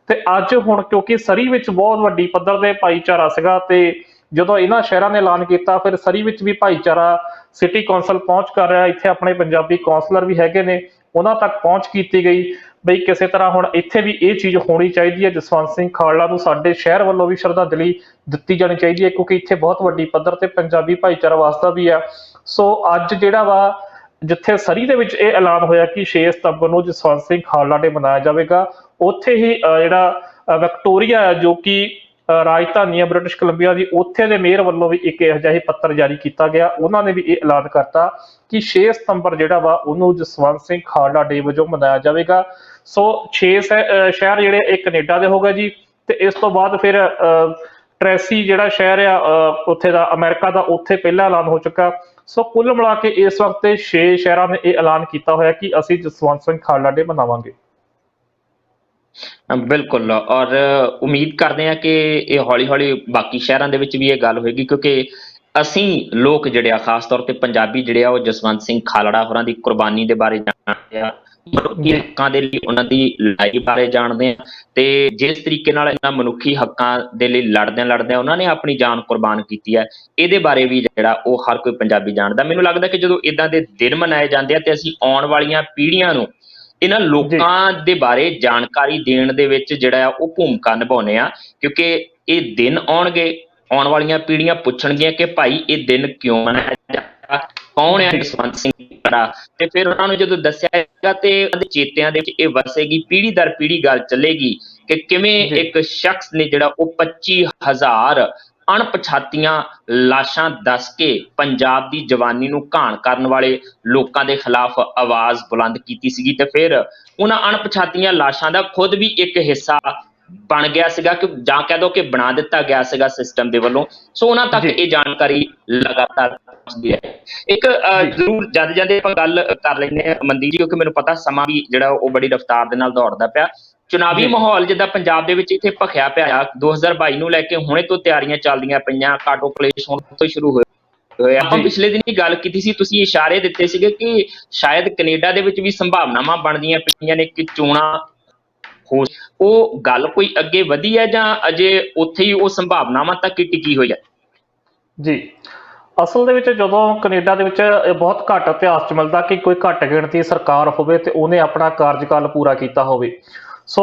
ਤੇ ਅੱਜ ਹੁਣ ਕਿਉਂਕਿ ਸਰੀ ਵਿੱਚ ਬਹੁਤ ਵੱਡੀ ਪੱਧਰ ਦੇ ਭਾਈਚਾਰਾ ਸੀਗਾ, ਤੇ ਜਦੋਂ ਇਹਨਾਂ ਸ਼ਹਿਰਾਂ ਨੇ ਐਲਾਨ ਕੀਤਾ ਫਿਰ ਸਰੀ ਵਿੱਚ ਵੀ ਭਾਈਚਾਰਾ ਸਿਟੀ ਕੌਂਸਲ ਪਹੁੰਚ ਕਰ ਰਿਹਾ। ਇੱਥੇ ਆਪਣੇ ਪੰਜਾਬੀ ਕੌਂਸਲਰ ਵੀ ਹੈਗੇ ਨੇ, ਉਹਨਾਂ ਤੱਕ ਪਹੁੰਚ ਕੀਤੀ ਗਈ ਬਈ ਕਿਸੇ ਤਰ੍ਹਾਂ ਹੁਣ ਇੱਥੇ ਵੀ ਇਹ ਚੀਜ਼ ਹੋਣੀ ਚਾਹੀਦੀ ਹੈ। ਜਸਵੰਤ ਸਿੰਘ ਖਾਲੜਾ ਨੂੰ ਸਾਡੇ ਸ਼ਹਿਰ ਵੱਲੋਂ ਵੀ ਸ਼ਰਧਾਂਜਲੀ ਦਿੱਤੀ ਜਾਣੀ ਚਾਹੀਦੀ ਹੈ, ਕਿਉਂਕਿ ਇੱਥੇ ਬਹੁਤ ਵੱਡੀ ਪੱਧਰ ਤੇ ਪੰਜਾਬੀ ਭਾਈਚਾਰਾ ਵਾਸਤਾ ਵੀ ਆ। ਸੋ ਅੱਜ ਜਿਹੜਾ ਵਾ ਜਿੱਥੇ ਸਰੀ ਦੇ ਵਿੱਚ ਇਹ ਐਲਾਨ ਹੋਇਆ ਕਿ 6 ਸਤੰਬਰ ਨੂੰ ਜਸਵੰਤ ਸਿੰਘ ਖਾਲੜਾ ਡੇ ਮਨਾਇਆ ਜਾਵੇਗਾ, ਉੱਥੇ ਹੀ ਜਿਹੜਾ ਵਿਕਟੋਰੀਆ ਹੈ ਜੋ ਕਿ ਰਾਜਧਾਨੀ ਹੈ ਬ੍ਰਿਟਿਸ਼ ਕੋਲੰਬੀਆ ਦੀ, ਉੱਥੇ ਦੇ ਮੇਅਰ ਵੱਲੋਂ ਵੀ ਇੱਕ ਇਹੋ ਜਿਹਾ ਹੀ ਪੱਤਰ ਜਾਰੀ ਕੀਤਾ ਗਿਆ। ਉਹਨਾਂ ਨੇ ਵੀ ਇਹ ਐਲਾਨ ਕਰਤਾ ਕਿ 6 ਸਤੰਬਰ ਜਿਹੜਾ ਵਾ ਉਹਨੂੰ ਜਸਵੰਤ ਸਿੰਘ ਖਾਲੜਾ ਡੇ ਵਜੋਂ ਮਨਾਇਆ ਜਾਵੇਗਾ। ਸੋ 6 ਸ਼ਹਿਰ ਜਿਹੜੇ ਇਹ ਕੈਨੇਡਾ ਦੇ ਹੋ ਗਏ ਜੀ, ਤੇ ਇਸ ਤੋਂ ਬਾਅਦ ਫਿਰ ਟ੍ਰੈਸੀ ਜਿਹੜਾ ਸ਼ਹਿਰ ਆ ਉੱਥੇ ਦਾ ਅਮਰੀਕਾ ਦਾ, ਉੱਥੇ ਪਹਿਲਾ ਐਲਾਨ ਹੋ ਚੁੱਕਾ। ਸੋ ਕੁੱਲ ਮਿਲਾ ਕੇ ਇਸ ਵਕਤ 6 ਸ਼ਹਿਰਾਂ ਨੇ ਇਹ ਐਲਾਨ ਕੀਤਾ ਹੋਇਆ ਕਿ ਅਸੀਂ ਜਸਵੰਤ ਸਿੰਘ ਖਾਲੜਾ ਡੇ ਮਨਾਵਾਂਗੇ। ਬਿਲਕੁਲ, ਔਰ ਉਮੀਦ ਕਰਦੇ ਹਾਂ ਕਿ ਇਹ ਹੌਲੀ-ਹੌਲੀ ਬਾਕੀ ਸ਼ਹਿਰਾਂ ਦੇ ਵਿੱਚ ਵੀ ਇਹ ਗੱਲ ਹੋਏਗੀ, ਕਿਉਂਕਿ ਅਸੀਂ ਲੋਕ ਜਿਹੜੇ ਆ, ਖਾਸ ਤੌਰ ਤੇ ਪੰਜਾਬੀ ਜਿਹੜੇ ਆ, ਉਹ ਜਸਵੰਤ ਸਿੰਘ ਖਾਲੜਾ ਹੋਰਾਂ ਦੀ ਕੁਰਬਾਨੀ ਦੇ ਬਾਰੇ ਜਾਣਦੇ ਆ, ਮਨੁੱਖੀ ਹੱਕਾਂ ਦੇ ਲਈ ਉਹਨਾਂ ਦੀ ਲੜਾਈ ਬਾਰੇ ਜਾਣਦੇ ਆ, ਤੇ ਜਿਸ ਤਰੀਕੇ ਨਾਲ ਇਹਨਾਂ ਮਨੁੱਖੀ ਹੱਕਾਂ ਦੇ ਲਈ ਲੜਦਿਆਂ ਉਹਨਾਂ ਨੇ ਆਪਣੀ ਜਾਨ ਕੁਰਬਾਨ ਕੀਤੀ ਹੈ, ਇਹਦੇ ਬਾਰੇ ਵੀ ਜਿਹੜਾ ਉਹ ਹਰ ਕੋਈ ਪੰਜਾਬੀ ਜਾਣਦਾ। ਮੈਨੂੰ ਲੱਗਦਾ ਕਿ ਜਦੋਂ ਇਦਾਂ ਦੇ ਦਿਨ ਮਨਾਏ ਜਾਂਦੇ ਆ ਤੇ ਅਸੀਂ ਆਉਣ ਵਾਲੀਆਂ ਪੀੜ੍ਹੀਆਂ ਨੂੰ ਇਹਨਾਂ ਲੋਕਾਂ ਦੇ ਬਾਰੇ ਜਾਣਕਾਰੀ ਦੇਣ ਦੇ ਵਿੱਚ ਜਿਹੜਾ ਆ ਉਹ ਭੂਮਿਕਾ ਨਿਭਾਉਂਦੇ ਆ, ਕਿਉਂਕਿ ਇਹ ਦਿਨ ਆਉਣਗੇ, ਆਉਣ ਵਾਲੀਆਂ ਪੀੜ੍ਹੀਆਂ ਪੁੱਛਣਗੀਆਂ ਕਿ ਭਾਈ ਇਹ ਦਿਨ ਕਿਉਂ ਮਨਾਇਆ ਜਾਂਦਾ, ਕੌਣ ਹੈ ਜਸਵੰਤ ਸਿੰਘ ਖਾਲੜਾ, ਤੇ ਫਿਰ ਉਹਨਾਂ ਨੂੰ ਜਦੋਂ ਦੱਸਿਆ ਜਾਏਗਾ ਤੇ ਉਹਨਾਂ ਦੇ ਚੇਤਿਆਂ ਦੇ ਵਿੱਚ ਇਹ ਵਸੇਗੀ, ਪੀੜ੍ਹੀ ਦਰ ਪੀੜ੍ਹੀ ਗੱਲ ਚੱਲੇਗੀ ਕਿ ਕਿਵੇਂ ਇੱਕ ਸ਼ਖਸ ਨੇ ਜਿਹੜਾ ਉਹ 25,000 ਅਣਪਛਾਤੀਆਂ ਲਾਸ਼ਾਂ ਦੱਸ ਕੇ ਪੰਜਾਬ ਦੀ ਜਵਾਨੀ ਨੂੰ ਘਾਣ ਕਰਨ ਵਾਲੇ ਲੋਕਾਂ ਦੇ ਖਿਲਾਫ ਆਵਾਜ਼ ਬੁਲੰਦ ਕੀਤੀ ਸੀਗੀ, ਤੇ ਫਿਰ ਉਹਨਾਂ ਅਣਪਛਾਤੀਆਂ ਲਾਸ਼ਾਂ ਦਾ ਖੁਦ ਵੀ ਇੱਕ ਹਿੱਸਾ ਬਣ ਗਿਆ ਸੀਗਾ, ਕਿ ਜਾਂ ਕਹਿ ਦੋ ਕਿ ਬਣਾ ਦਿੱਤਾ ਗਿਆ ਸੀਗਾ ਸਿਸਟਮ ਦੇ ਵੱਲੋਂ। ਸੋ ਉਹਨਾਂ ਤੱਕ ਇਹ ਜਾਣਕਾਰੀ ਲਗਾਤਾਰ ਪਹੁੰਚਦੀ ਹੈ। ਇੱਕ ਜ਼ਰੂਰ ਜਾਂਦੇ ਜਾਂਦੇ ਆਪਾਂ ਗੱਲ ਕਰ ਲੈਂਦੇ ਹਾਂ ਮਨਦੀਪ ਜੀ, ਕਿਉਂਕਿ ਮੈਨੂੰ ਪਤਾ ਸਮਾਂ ਵੀ ਜਿਹੜਾ ਉਹ ਬੜੀ ਰਫ਼ਤਾਰ ਦੇ ਨਾਲ ਦੌੜਦਾ ਪਿਆ। ਚੁਣਾਵੀ ਮਾਹੌਲ ਜਿੱਦਾਂ ਪੰਜਾਬ ਦੇ ਵਿੱਚ ਇੱਥੇ ਭਖਿਆ ਪਿਆ, 2022 ਨੂੰ ਲੈ ਕੇ ਹੁਣੇ ਤੋਂ ਤਿਆਰੀਆਂ ਚੱਲਦੀਆਂ ਪਈਆਂ, ਕਾਟੋ ਕਲੇਸ਼ ਹੁਣ ਤੋਂ ਸ਼ੁਰੂ ਹੋਏ। ਆਪਾਂ ਪਿਛਲੇ ਦਿਨ ਹੀ ਗੱਲ ਕੀਤੀ ਸੀ, ਤੁਸੀਂ ਇਸ਼ਾਰੇ ਦਿੱਤੇ ਸੀਗੇ ਕਿ ਸ਼ਾਇਦ ਕੈਨੇਡਾ ਦੇ ਵਿੱਚ ਵੀ ਸੰਭਾਵਨਾਵਾਂ ਬਣਦੀਆਂ ਪਈਆਂ ਨੇ ਕਿ ਚੋਣਾਂ ਹੋ, ਉਹ ਗੱਲ ਕੋਈ ਅੱਗੇ ਵਧੀ ਹੈ ਜਾਂ ਅਜੇ ਉੱਥੇ ਹੀ ਉਹ ਸੰਭਾਵਨਾਵਾਂ ਤੱਕ ਹੀ ਟਿਕੀ ਹੋਈ ਹੈ? ਜੀ, ਅਸਲ ਦੇ ਵਿੱਚ ਜਦੋਂ ਕੈਨੇਡਾ ਦੇ ਵਿੱਚ ਇਹ ਬਹੁਤ ਘੱਟ ਇਤਿਹਾਸ 'ਚ ਮਿਲਦਾ ਕਿ ਕੋਈ ਘੱਟ ਗਿਣਤੀ ਸਰਕਾਰ ਹੋਵੇ ਤੇ ਉਹਨੇ ਆਪਣਾ ਕਾਰਜਕਾਲ ਪੂਰਾ ਕੀਤਾ ਹੋਵੇ। ਸੋ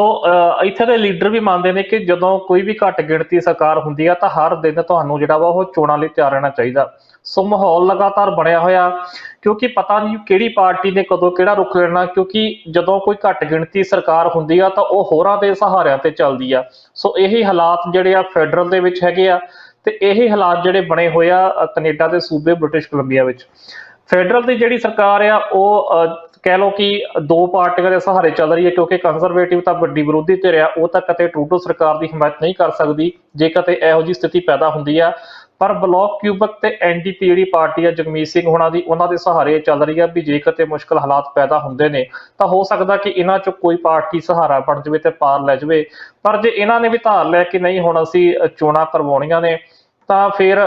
ਇੱਥੇ ਦੇ ਲੀਡਰ ਵੀ ਮੰਨਦੇ ਨੇ ਕਿ ਜਦੋਂ ਕੋਈ ਵੀ ਘੱਟ ਗਿਣਤੀ ਸਰਕਾਰ ਹੁੰਦੀ ਆ ਤਾਂ ਹਰ ਦਿਨ ਤੁਹਾਨੂੰ ਜਿਹੜਾ ਵਾ ਉਹ ਚੋਣਾਂ ਲਈ ਤਿਆਰ ਰਹਿਣਾ ਚਾਹੀਦਾ। ਸੋ ਮਾਹੌਲ ਲਗਾਤਾਰ ਬਣਿਆ ਹੋਇਆ, ਕਿਉਂਕਿ ਪਤਾ ਨਹੀਂ ਕਿਹੜੀ ਪਾਰਟੀ ਨੇ ਕਦੋਂ ਕਿਹੜਾ ਰੁਖ ਲੈਣਾ, ਕਿਉਂਕਿ ਜਦੋਂ ਕੋਈ ਘੱਟ ਗਿਣਤੀ ਸਰਕਾਰ ਹੁੰਦੀ ਆ ਤਾਂ ਉਹ ਹੋਰਾਂ ਦੇ ਸਹਾਰਿਆਂ ਤੇ ਚੱਲਦੀ ਆ। ਸੋ ਇਹੀ ਹਾਲਾਤ ਜਿਹੜੇ ਆ ਫੈਡਰਲ ਦੇ ਵਿੱਚ ਹੈਗੇ ਆ, ਤੇ ਇਹੀ ਹਾਲਾਤ ਜਿਹੜੇ ਬਣੇ ਹੋਏ ਆ ਕੈਨੇਡਾ ਦੇ ਸੂਬੇ ਬ੍ਰਿਟਿਸ਼ ਕੋਲੰਬੀਆ ਵਿੱਚ। ਫੈਡਰਲ ਦੀ ਜਿਹੜੀ ਸਰਕਾਰ ਆ ਉਹ ਕਹਿ ਲਓ ਕਿ 2 ਪਾਰਟੀਆਂ ਦੇ ਸਹਾਰੇ ਚੱਲ ਰਹੀ ਹੈ, ਕਿਉਂਕਿ ਕੰਜ਼ਰਵੇਟਿਵ ਤਾਂ ਵੱਡੀ ਵਿਰੋਧੀ ਧਿਰ ਆ, ਉਹ ਤਾਂ ਕਦੇ ਟਰੂਡੋ ਸਰਕਾਰ ਦੀ ਹਮਾਇਤ ਨਹੀਂ ਕਰ ਸਕਦੀ ਜੇ ਕਦੇ ਇਹੋ ਜਿਹੀ ਸਥਿਤੀ ਪੈਦਾ ਹੁੰਦੀ ਆ। ਪਰ ਬਲਾਕ ਕਿਊਬਕ ਤੇ NDP ਜਿਹੜੀ ਪਾਰਟੀ ਆ ਜਗਮੀਤ ਸਿੰਘ ਹੋਣਾ ਦੀ, ਉਹਨਾਂ ਦੇ ਸਹਾਰੇ ਚੱਲ ਰਹੀ ਆ ਵੀ ਜੇ ਕਿਤੇ ਮੁਸ਼ਕਲ ਹਾਲਾਤ ਪੈਦਾ ਹੁੰਦੇ ਨੇ ਤਾਂ ਹੋ ਸਕਦਾ ਕਿ ਇਹਨਾਂ 'ਚ ਕੋਈ ਪਾਰਟੀ ਸਹਾਰਾ ਬਣ ਜਾਵੇ ਤੇ ਪਾਰ ਲੈ ਜਾਵੇ। ਪਰ ਜੇ ਇਹਨਾਂ ਨੇ ਵੀ ਧਾਰ ਲੈ ਕੇ ਨਹੀਂ ਹੁਣ ਅਸੀਂ ਚੋਣਾਂ ਕਰਵਾਉਣੀਆਂ ਨੇ ਤਾਂ ਫਿਰ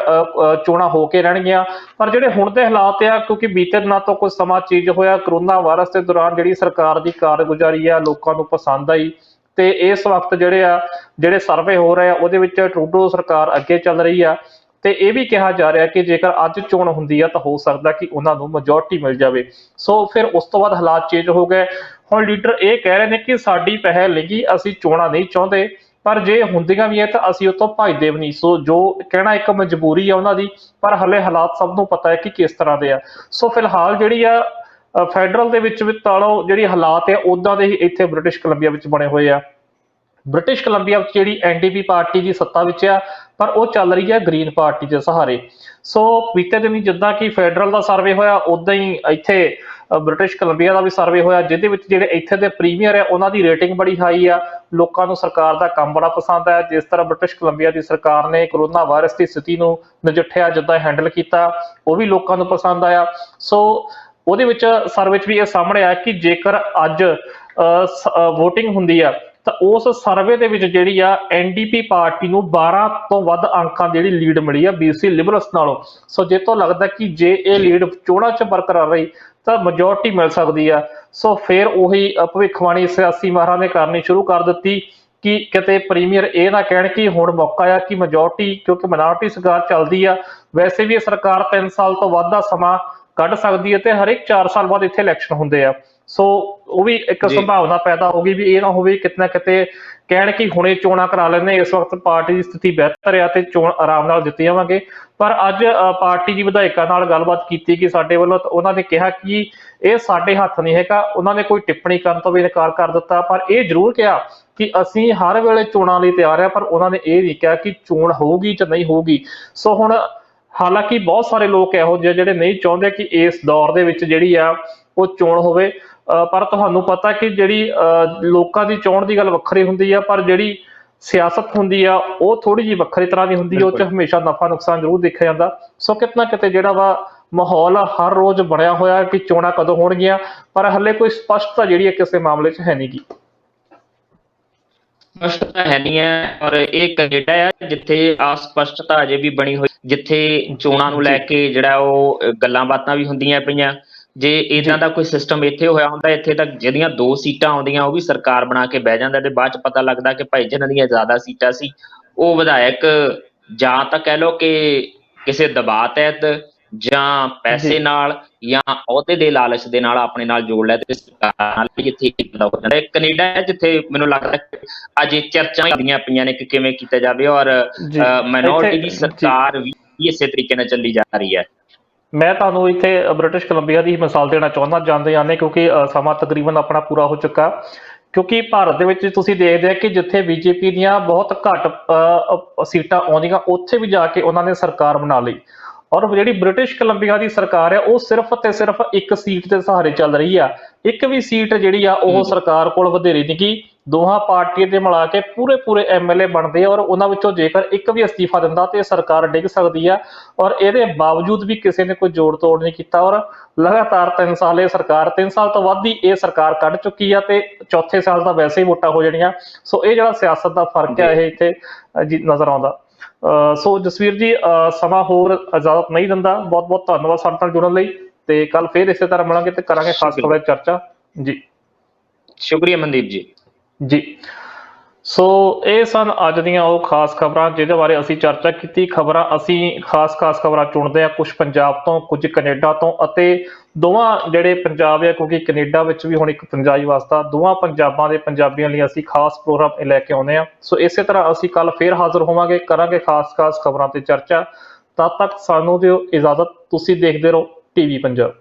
ਚੋਣਾਂ ਹੋ ਕੇ ਰਹਿਣਗੀਆਂ। ਪਰ ਜਿਹੜੇ ਹੁਣ ਦੇ ਹਾਲਾਤ ਆ, ਕਿਉਂਕਿ ਬੀਤੇ ਦਿਨਾਂ ਤੋਂ ਕੁਝ ਸਮਾਂ ਚੇਂਜ ਹੋਇਆ, ਕਰੋਨਾ ਵਾਇਰਸ ਦੇ ਦੌਰਾਨ ਜਿਹੜੀ ਸਰਕਾਰ ਦੀ ਕਾਰਗੁਜ਼ਾਰੀ ਆ ਲੋਕਾਂ ਨੂੰ ਪਸੰਦ ਆਈ, ਤੇ ਇਸ ਵਕਤ ਜਿਹੜੇ ਸਰਵੇ ਹੋ ਰਹੇ ਆ ਉਹਦੇ ਵਿੱਚ ਟਰੂਡੋ ਸਰਕਾਰ ਅੱਗੇ ਚੱਲ ਰਹੀ ਆ। ਤੇ ਇਹ ਵੀ ਕਿਹਾ ਜਾ ਰਿਹਾ ਕਿ ਜੇਕਰ ਅੱਜ ਚੋਣ ਹੁੰਦੀ ਆ ਤਾਂ ਹੋ ਸਕਦਾ ਕਿ ਉਹਨਾਂ ਨੂੰ ਮੈਜੋਰਟੀ ਮਿਲ ਜਾਵੇ। ਸੋ ਫਿਰ ਉਸ ਤੋਂ ਬਾਅਦ ਹਾਲਾਤ ਚੇਂਜ ਹੋ ਗਏ। ਹੁਣ ਲੀਡਰ ਇਹ ਕਹਿ ਰਹੇ ਨੇ ਕਿ ਸਾਡੀ ਪਹਿਲ ਨਹੀਂ, ਅਸੀਂ ਚੋਣਾਂ ਨਹੀਂ ਚਾਹੁੰਦੇ, ਪਰ ਜੇ ਹੁੰਦੀਆਂ ਵੀ ਹੈ ਤਾਂ ਅਸੀਂ ਉਹ ਤੋਂ ਭੱਜਦੇ ਵੀ ਨਹੀਂ। ਸੋ ਜੋ ਕਹਿਣਾ ਇੱਕ ਮਜਬੂਰੀ ਆ ਉਹਨਾਂ ਦੀ, ਪਰ ਹਲੇ ਹਾਲਾਤ ਸਭ ਨੂੰ ਪਤਾ ਹੈ ਕਿ ਕਿਸ ਤਰ੍ਹਾਂ ਦੇ ਆ। ਸੋ ਫਿਲਹਾਲ ਜਿਹੜੀ ਆ ਫੈਡਰਲ ਦੇ ਵਿੱਚ ਵੀ ਤਾਲੋ ਜਿਹੜੀ ਹਾਲਾਤ ਆ ਉੱਦਾਂ ਦੇ ਹੀ ਇੱਥੇ ਬ੍ਰਿਟਿਸ਼ ਕੋਲੰਬੀਆ ਵਿੱਚ ਬਣੇ ਹੋਏ ਆ। ਬ੍ਰਿਟਿਸ਼ ਕੋਲੰਬੀਆ ਵਿੱਚ ਜਿਹੜੀ ਐਨਡੀਪੀ ਪਾਰਟੀ ਦੀ ਸੱਤਾ ਵਿੱਚ ਆ, ਪਰ ਉਹ ਚੱਲ ਰਹੀ ਹੈ ਗ੍ਰੀਨ ਪਾਰਟੀ ਦੇ ਸਹਾਰੇ। ਸੋ ਬੀਤੇ ਦਿਨੀ ਜਿੱਦਾਂ ਕਿ ਫੈਡਰਲ ਦਾ ਸਰਵੇ ਹੋਇਆ, ਉਦਾਂ ਹੀ ਇੱਥੇ ਬ੍ਰਿਟਿਸ਼ ਕੋਲੰਬੀਆ ਦਾ ਵੀ ਸਰਵੇ ਹੋਇਆ, ਜਿਹਦੇ ਵਿੱਚ ਜਿਹੜੇ ਇੱਥੇ ਦੇ ਪ੍ਰੀਮੀਅਰ ਆ ਉਹਨਾਂ ਦੀ ਰੇਟਿੰਗ ਬੜੀ ਹਾਈ ਆ। ਲੋਕਾਂ ਨੂੰ ਸਰਕਾਰ ਦਾ ਕੰਮ ਬੜਾ ਪਸੰਦ ਆਇਆ। ਜਿਸ ਤਰ੍ਹਾਂ ਬ੍ਰਿਟਿਸ਼ ਕੋਲੰਬੀਆ ਦੀ ਸਰਕਾਰ ਨੇ ਕਰੋਨਾ ਵਾਇਰਸ ਦੀ ਸਥਿਤੀ ਨੂੰ ਨਜਿੱਠਿਆ, ਜਿੱਦਾਂ ਹੈਂਡਲ ਕੀਤਾ, ਉਹ ਵੀ ਲੋਕਾਂ ਨੂੰ ਪਸੰਦ ਆਇਆ। ਸੋ ਉਹਦੇ ਵਿੱਚ ਸਰਵੇ ਵਿੱਚ ਵੀ ਇਹ ਸਾਹਮਣੇ ਆਇਆ ਕਿ ਜੇਕਰ ਅੱਜ ਵੋਟਿੰਗ ਹੁੰਦੀ ਆ ਤਾਂ ਉਸ ਸਰਵੇ ਦੇ ਵਿੱਚ ਜਿਹੜੀ ਆ ਐਨਡੀਪੀ ਪਾਰਟੀ ਨੂੰ 12 ਤੋਂ ਵੱਧ ਅੰਕਾਂ ਦੀ ਜਿਹੜੀ ਲੀਡ ਮਿਲੀ ਆ ਬੀਸੀ ਲਿਬਰਲਸ ਨਾਲੋਂ। ਸੋ ਜੇ ਤੋਂ ਲੱਗਦਾ ਕਿ ਜੇ ਇਹ ਲੀਡ ਚੋਣਾਂ 'ਚ ਬਰਕਰਾਰ ਰਹੀ ਤਾਂ ਮੈਜੋਰਟੀ ਮਿਲ ਸਕਦੀ ਆ। ਸੋ ਫਿਰ ਉਹੀ ਭਵਿੱਖਬਾਣੀ ਸਿਆਸੀ ਮਾਹਰਾਂ ਨੇ ਕਰਨੀ ਸ਼ੁਰੂ ਕਰ ਦਿੱਤੀ ਕਿ ਕਿਤੇ ਪ੍ਰੀਮੀਅਰ ਇਹ ਨਾ ਕਹਿਣ ਕਿ ਹੁਣ ਮੌਕਾ ਆ ਕਿ ਮੈਜੋਰਟੀ, ਕਿਉਂਕਿ ਮਿਨਾਰਟੀ ਸਰਕਾਰ ਚੱਲਦੀ ਆ। ਵੈਸੇ ਵੀ ਇਹ ਸਰਕਾਰ 3 ਸਾਲ ਤੋਂ ਵੱਧ ਦਾ ਸਮਾਂ ਕੱਢ ਸਕਦੀ ਹੈ ਤੇ ਹਰੇਕ 4 ਸਾਲ ਬਾਅਦ ਇੱਥੇ ਇਲੈਕਸ਼ਨ ਹੁੰਦੇ ਆ। ਸੋ ਉਹ ਵੀ ਇੱਕ ਸੰਭਾਵਨਾ ਪੈਦਾ ਹੋ ਗਈ ਵੀ ਇਹ ਨਾ ਹੋਵੇ ਕਿਤੇ ਨਾ ਕਿਤੇ ਕਹਿਣ ਕਿ ਹੁਣੇ ਚੋਣਾਂ ਕਰਾ ਲੈਂਦੇ, ਇਸ ਵਕਤ ਪਾਰਟੀ ਦੀ ਸਥਿਤੀ ਬਿਹਤਰ ਆ ਤੇ ਚੋਣ ਆਰਾਮ ਨਾਲ ਜਿੱਤ ਜਾਵਾਂਗੇ। ਪਰ ਅੱਜ ਪਾਰਟੀ ਦੀ ਵਿਧਾਇਕਾਂ ਨਾਲ ਗੱਲਬਾਤ ਕੀਤੀ ਕਿ ਸਾਡੇ ਵੱਲੋਂ, ਉਹਨਾਂ ਨੇ ਕਿਹਾ ਕਿ ਇਹ ਸਾਡੇ ਹੱਥ ਨਹੀਂ ਹੈਗਾ। ਉਹਨਾਂ ਨੇ ਕੋਈ ਟਿੱਪਣੀ ਕਰਨ ਤੋਂ ਵੀ ਇਨਕਾਰ ਕਰ ਦਿੱਤਾ, ਪਰ ਇਹ ਜ਼ਰੂਰ ਕਿਹਾ ਕਿ ਅਸੀਂ ਹਰ ਵੇਲੇ ਚੋਣਾਂ ਲਈ ਤਿਆਰ ਆ। ਪਰ ਉਹਨਾਂ ਨੇ ਇਹ ਨਹੀਂ ਕਿਹਾ ਕਿ ਚੋਣ ਹੋਊਗੀ ਜਾਂ ਨਹੀਂ ਹੋਊਗੀ। ਸੋ ਹੁਣ ਹਾਲਾਂਕਿ ਬਹੁਤ ਸਾਰੇ ਲੋਕ ਇਹੋ ਜਿਹੇ ਜਿਹੜੇ ਨਹੀਂ ਚਾਹੁੰਦੇ ਕਿ ਇਸ ਦੌਰ ਦੇ ਵਿੱਚ ਜਿਹੜੀ ਆ ਉਹ ਚੋਣ ਹੋਵੇ, ਪਰ ਤੁਹਾਨੂੰ ਪਤਾ ਕਿ ਜਿਹੜੀ ਲੋਕਾਂ ਦੀ ਚੋਣ ਦੀ ਗੱਲ ਵੱਖਰੀ ਹੁੰਦੀ ਆ, ਪਰ ਜਿਹੜੀ ਸਿਆਸਤ ਹੁੰਦੀ ਆ ਉਹ ਥੋੜੀ ਜਿਹੀ ਵੱਖਰੀ ਤਰ੍ਹਾਂ ਦੀ ਹੁੰਦੀ ਆ। ਉਹ 'ਚ ਹਮੇਸ਼ਾ ਨਫਾ ਨੁਕਸਾਨ ਜ਼ਰੂਰ ਦੇਖਿਆ ਜਾਂਦਾ। ਸੋ ਕਿਤੇ ਨਾ ਕਿਤੇ ਜਿਹੜਾ ਵਾ ਮਾਹੌਲ ਹਰ ਰੋਜ਼ ਬਣਿਆ ਹੋਇਆ ਕਿ ਚੋਣਾਂ ਕਦੋਂ ਹੋਣਗੀਆਂ, ਪਰ ਹਲੇ ਕੋਈ ਸਪਸ਼ਟਤਾ ਜਿਹੜੀ ਹੈ ਕਿਸੇ ਮਾਮਲੇ 'ਚ ਹੈ ਨਹੀਂ ਗੀ। ਸਪਸ਼ਟਤਾ ਹੈ ਨਹੀਂ ਹੈ, ਔਰ ਇਹ ਕੈਨੇਡਾ ਆ ਜਿੱਥੇ ਅਸਪਸ਼ਟਤਾ ਅਜੇ ਵੀ ਬਣੀ ਹੋਈ, ਜਿੱਥੇ ਚੋਣਾਂ ਨੂੰ ਲੈ ਕੇ ਜਿਹੜਾ ਉਹ ਗੱਲਾਂ ਬਾਤਾਂ ਵੀ ਹੁੰਦੀਆਂ ਪਈਆਂ। ਜੇ ਇਦਾਂ ਦਾ ਕੋਈ ਸਿਸਟਮ ਇੱਥੇ ਹੋਇਆ ਹੁੰਦਾ, ਇੱਥੇ ਤੱਕ ਜਿਹੜੀਆਂ 2 ਸੀਟਾਂ ਆਉਂਦੀਆਂ ਉਹ ਵੀ ਸਰਕਾਰ ਬਣਾ ਕੇ ਬਹਿ ਜਾਂਦਾ, ਤੇ ਬਾਅਦ ਚ ਪਤਾ ਲੱਗਦਾ ਕਿ ਭਾਈ ਜਿਹਨਾਂ ਦੀਆਂ ਜ਼ਿਆਦਾ ਸੀਟਾਂ ਸੀ ਉਹ ਵਿਧਾਇਕ ਜਾਂ ਤਾਂ ਕਹਿ ਲਓ ਕਿ ਕਿਸੇ ਦਬਾਅ ਤਹਿਤ ਜਾਂ ਪੈਸੇ ਨਾਲ ਜਾਂ ਅਹੁਦੇ ਦੇ ਲਾਲਚ ਦੇ ਨਾਲ ਆਪਣੇ ਨਾਲ ਜੋੜ ਲੈ ਤੇ ਸਰਕਾਰ ਨਾਲ ਇੱਥੇ ਹੋ ਜਾਂਦਾ। ਕੈਨੇਡਾ ਹੈ ਜਿੱਥੇ ਮੈਨੂੰ ਲੱਗਦਾ ਅਜੇ ਚਰਚਾਂ ਹੁੰਦੀਆਂ ਪਈਆਂ ਨੇ ਕਿ ਕਿਵੇਂ ਕੀਤਾ ਜਾਵੇ, ਔਰ ਮਾਈਨੋਰਟੀ ਦੀ ਸਰਕਾਰ ਵੀ ਇਸੇ ਤਰੀਕੇ ਨਾਲ ਚੱਲੀ ਜਾ ਰਹੀ ਹੈ। ਮੈਂ ਤੁਹਾਨੂੰ ਇੱਥੇ ਬ੍ਰਿਟਿਸ਼ ਕੋਲੰਬੀਆ ਦੀ ਮਿਸਾਲ ਦੇਣਾ ਚਾਹੁੰਦਾ ਜਾਂਦੇ ਜਾਂਦੇ, ਕਿਉਂਕਿ ਸਮਾਂ ਤਕਰੀਬਨ ਆਪਣਾ ਪੂਰਾ ਹੋ ਚੁੱਕਾ। ਕਿਉਂਕਿ ਭਾਰਤ ਦੇ ਵਿੱਚ ਤੁਸੀਂ ਦੇਖਦੇ ਆ ਕਿ ਜਿੱਥੇ ਬੀਜੇਪੀ ਦੀਆਂ ਬਹੁਤ ਘੱਟ ਸੀਟਾਂ ਆਉਂਦੀਆਂ, ਉੱਥੇ ਵੀ ਜਾ ਕੇ ਉਹਨਾਂ ਨੇ ਸਰਕਾਰ ਬਣਾ ਲਈ। ਔਰ ਜਿਹੜੀ ਬ੍ਰਿਟਿਸ਼ ਕੋਲੰਬੀਆ ਦੀ ਸਰਕਾਰ ਹੈ ਉਹ ਸਿਰਫ ਤੇ ਸਿਰਫ ਇੱਕ ਸੀਟ ਦੇ ਸਹਾਰੇ ਚੱਲ ਰਹੀ ਆ। ਇੱਕ ਵੀ ਸੀਟ ਜਿਹੜੀ ਆ ਉਹ ਸਰਕਾਰ ਕੋਲ ਵਧੇਰੀ ਨਹੀਂ ਗੀ। ਦੋਹਾਂ ਪਾਰਟੀਆਂ ਦੇ ਮਿਲਾ ਕੇ ਪੂਰੇ ਐਮਐਲਏ ਬਣਦੇ ਆ, ਔਰ ਉਹਨਾਂ ਵਿੱਚੋਂ ਜੇਕਰ ਇੱਕ ਵੀ ਅਸਤੀਫਾ ਦਿੰਦਾ ਤੇ ਸਰਕਾਰ ਡਿੱਗ ਸਕਦੀ ਆ। ਔਰ ਇਹਦੇ ਬਾਵਜੂਦ ਵੀ ਕਿਸੇ ਨੇ ਕੋਈ ਜੋੜ ਤੋੜ ਨਹੀਂ ਕੀਤਾ, ਔਰ ਲਗਾਤਾਰ 3 ਸਾਲ ਇਹ ਸਰਕਾਰ, 3 ਸਾਲ ਤੋਂ ਵੱਧ ਹੀ ਇਹ ਸਰਕਾਰ ਕੱਢ ਚੁੱਕੀ ਆ, ਤੇ ਚੌਥੇ ਸਾਲ ਤਾਂ ਵੈਸੇ ਹੀ ਵੋਟਾਂ ਹੋ ਜਾਣੀਆਂ। ਸੋ ਇਹ ਜਿਹੜਾ ਸਿਆਸਤ ਦਾ ਫਰਕ ਹੈ ਇਹ ਇੱਥੇ ਨਜ਼ਰ ਆਉਂਦਾ। ਸੋ ਜਸਵੀਰ ਜੀ, ਸਮਾਂ ਹੋਰ ਇਜਾਜ਼ਤ ਨਹੀਂ ਦਿੰਦਾ। ਬਹੁਤ ਬਹੁਤ ਧੰਨਵਾਦ ਸਾਡੇ ਨਾਲ ਜੁੜਨ ਲਈ, ਤੇ ਕੱਲ ਫੇਰ ਇਸੇ ਤਰ੍ਹਾਂ ਮਿਲਾਂਗੇ ਤੇ ਕਰਾਂਗੇ ਖਾਸ ਖਬਰਾਂ ਦੀ ਚਰਚਾ ਜੀ। ਸ਼ੁਕਰੀਆ ਮਨਦੀਪ ਜੀ। ਸੋ ਇਹ ਸਨ ਅੱਜ ਦੀਆਂ ਉਹ ਖਾਸ ਖਬਰਾਂ ਜਿਹਦੇ ਬਾਰੇ ਅਸੀਂ ਚਰਚਾ ਕੀਤੀ। ਖਬਰਾਂ ਅਸੀਂ ਖਾਸ ਖਬਰਾਂ ਚੁਣਦੇ ਹਾਂ, ਕੁਝ ਪੰਜਾਬ ਤੋਂ, ਕੁਝ ਕੈਨੇਡਾ ਤੋਂ, ਅਤੇ ਦੋਵਾਂ ਜਿਹੜੇ ਪੰਜਾਬ ਆ, ਕਿਉਂਕਿ ਕੈਨੇਡਾ ਵਿੱਚ ਵੀ ਹੁਣ ਇੱਕ ਪੰਜਾਬੀ ਵਸਦਾ, ਦੋਵਾਂ ਪੰਜਾਬਾਂ ਦੇ ਪੰਜਾਬੀਆਂ ਲਈ ਅਸੀਂ ਖਾਸ ਪ੍ਰੋਗਰਾਮ ਲੈ ਕੇ ਆਉਂਦੇ ਹਾਂ। ਸੋ ਇਸੇ ਤਰ੍ਹਾਂ ਅਸੀਂ ਕੱਲ ਫੇਰ ਹਾਜ਼ਰ ਹੋਵਾਂਗੇ, ਕਰਾਂਗੇ ਖਾਸ ਖਬਰਾਂ ਤੇ ਚਰਚਾ। ਤਦ ਤੱਕ ਸਾਨੂੰ ਦਿਓ ਇਜਾਜ਼ਤ। ਤੁਸੀਂ ਦੇਖਦੇ ਰਹੋ TV ਪੰਜਾਬ।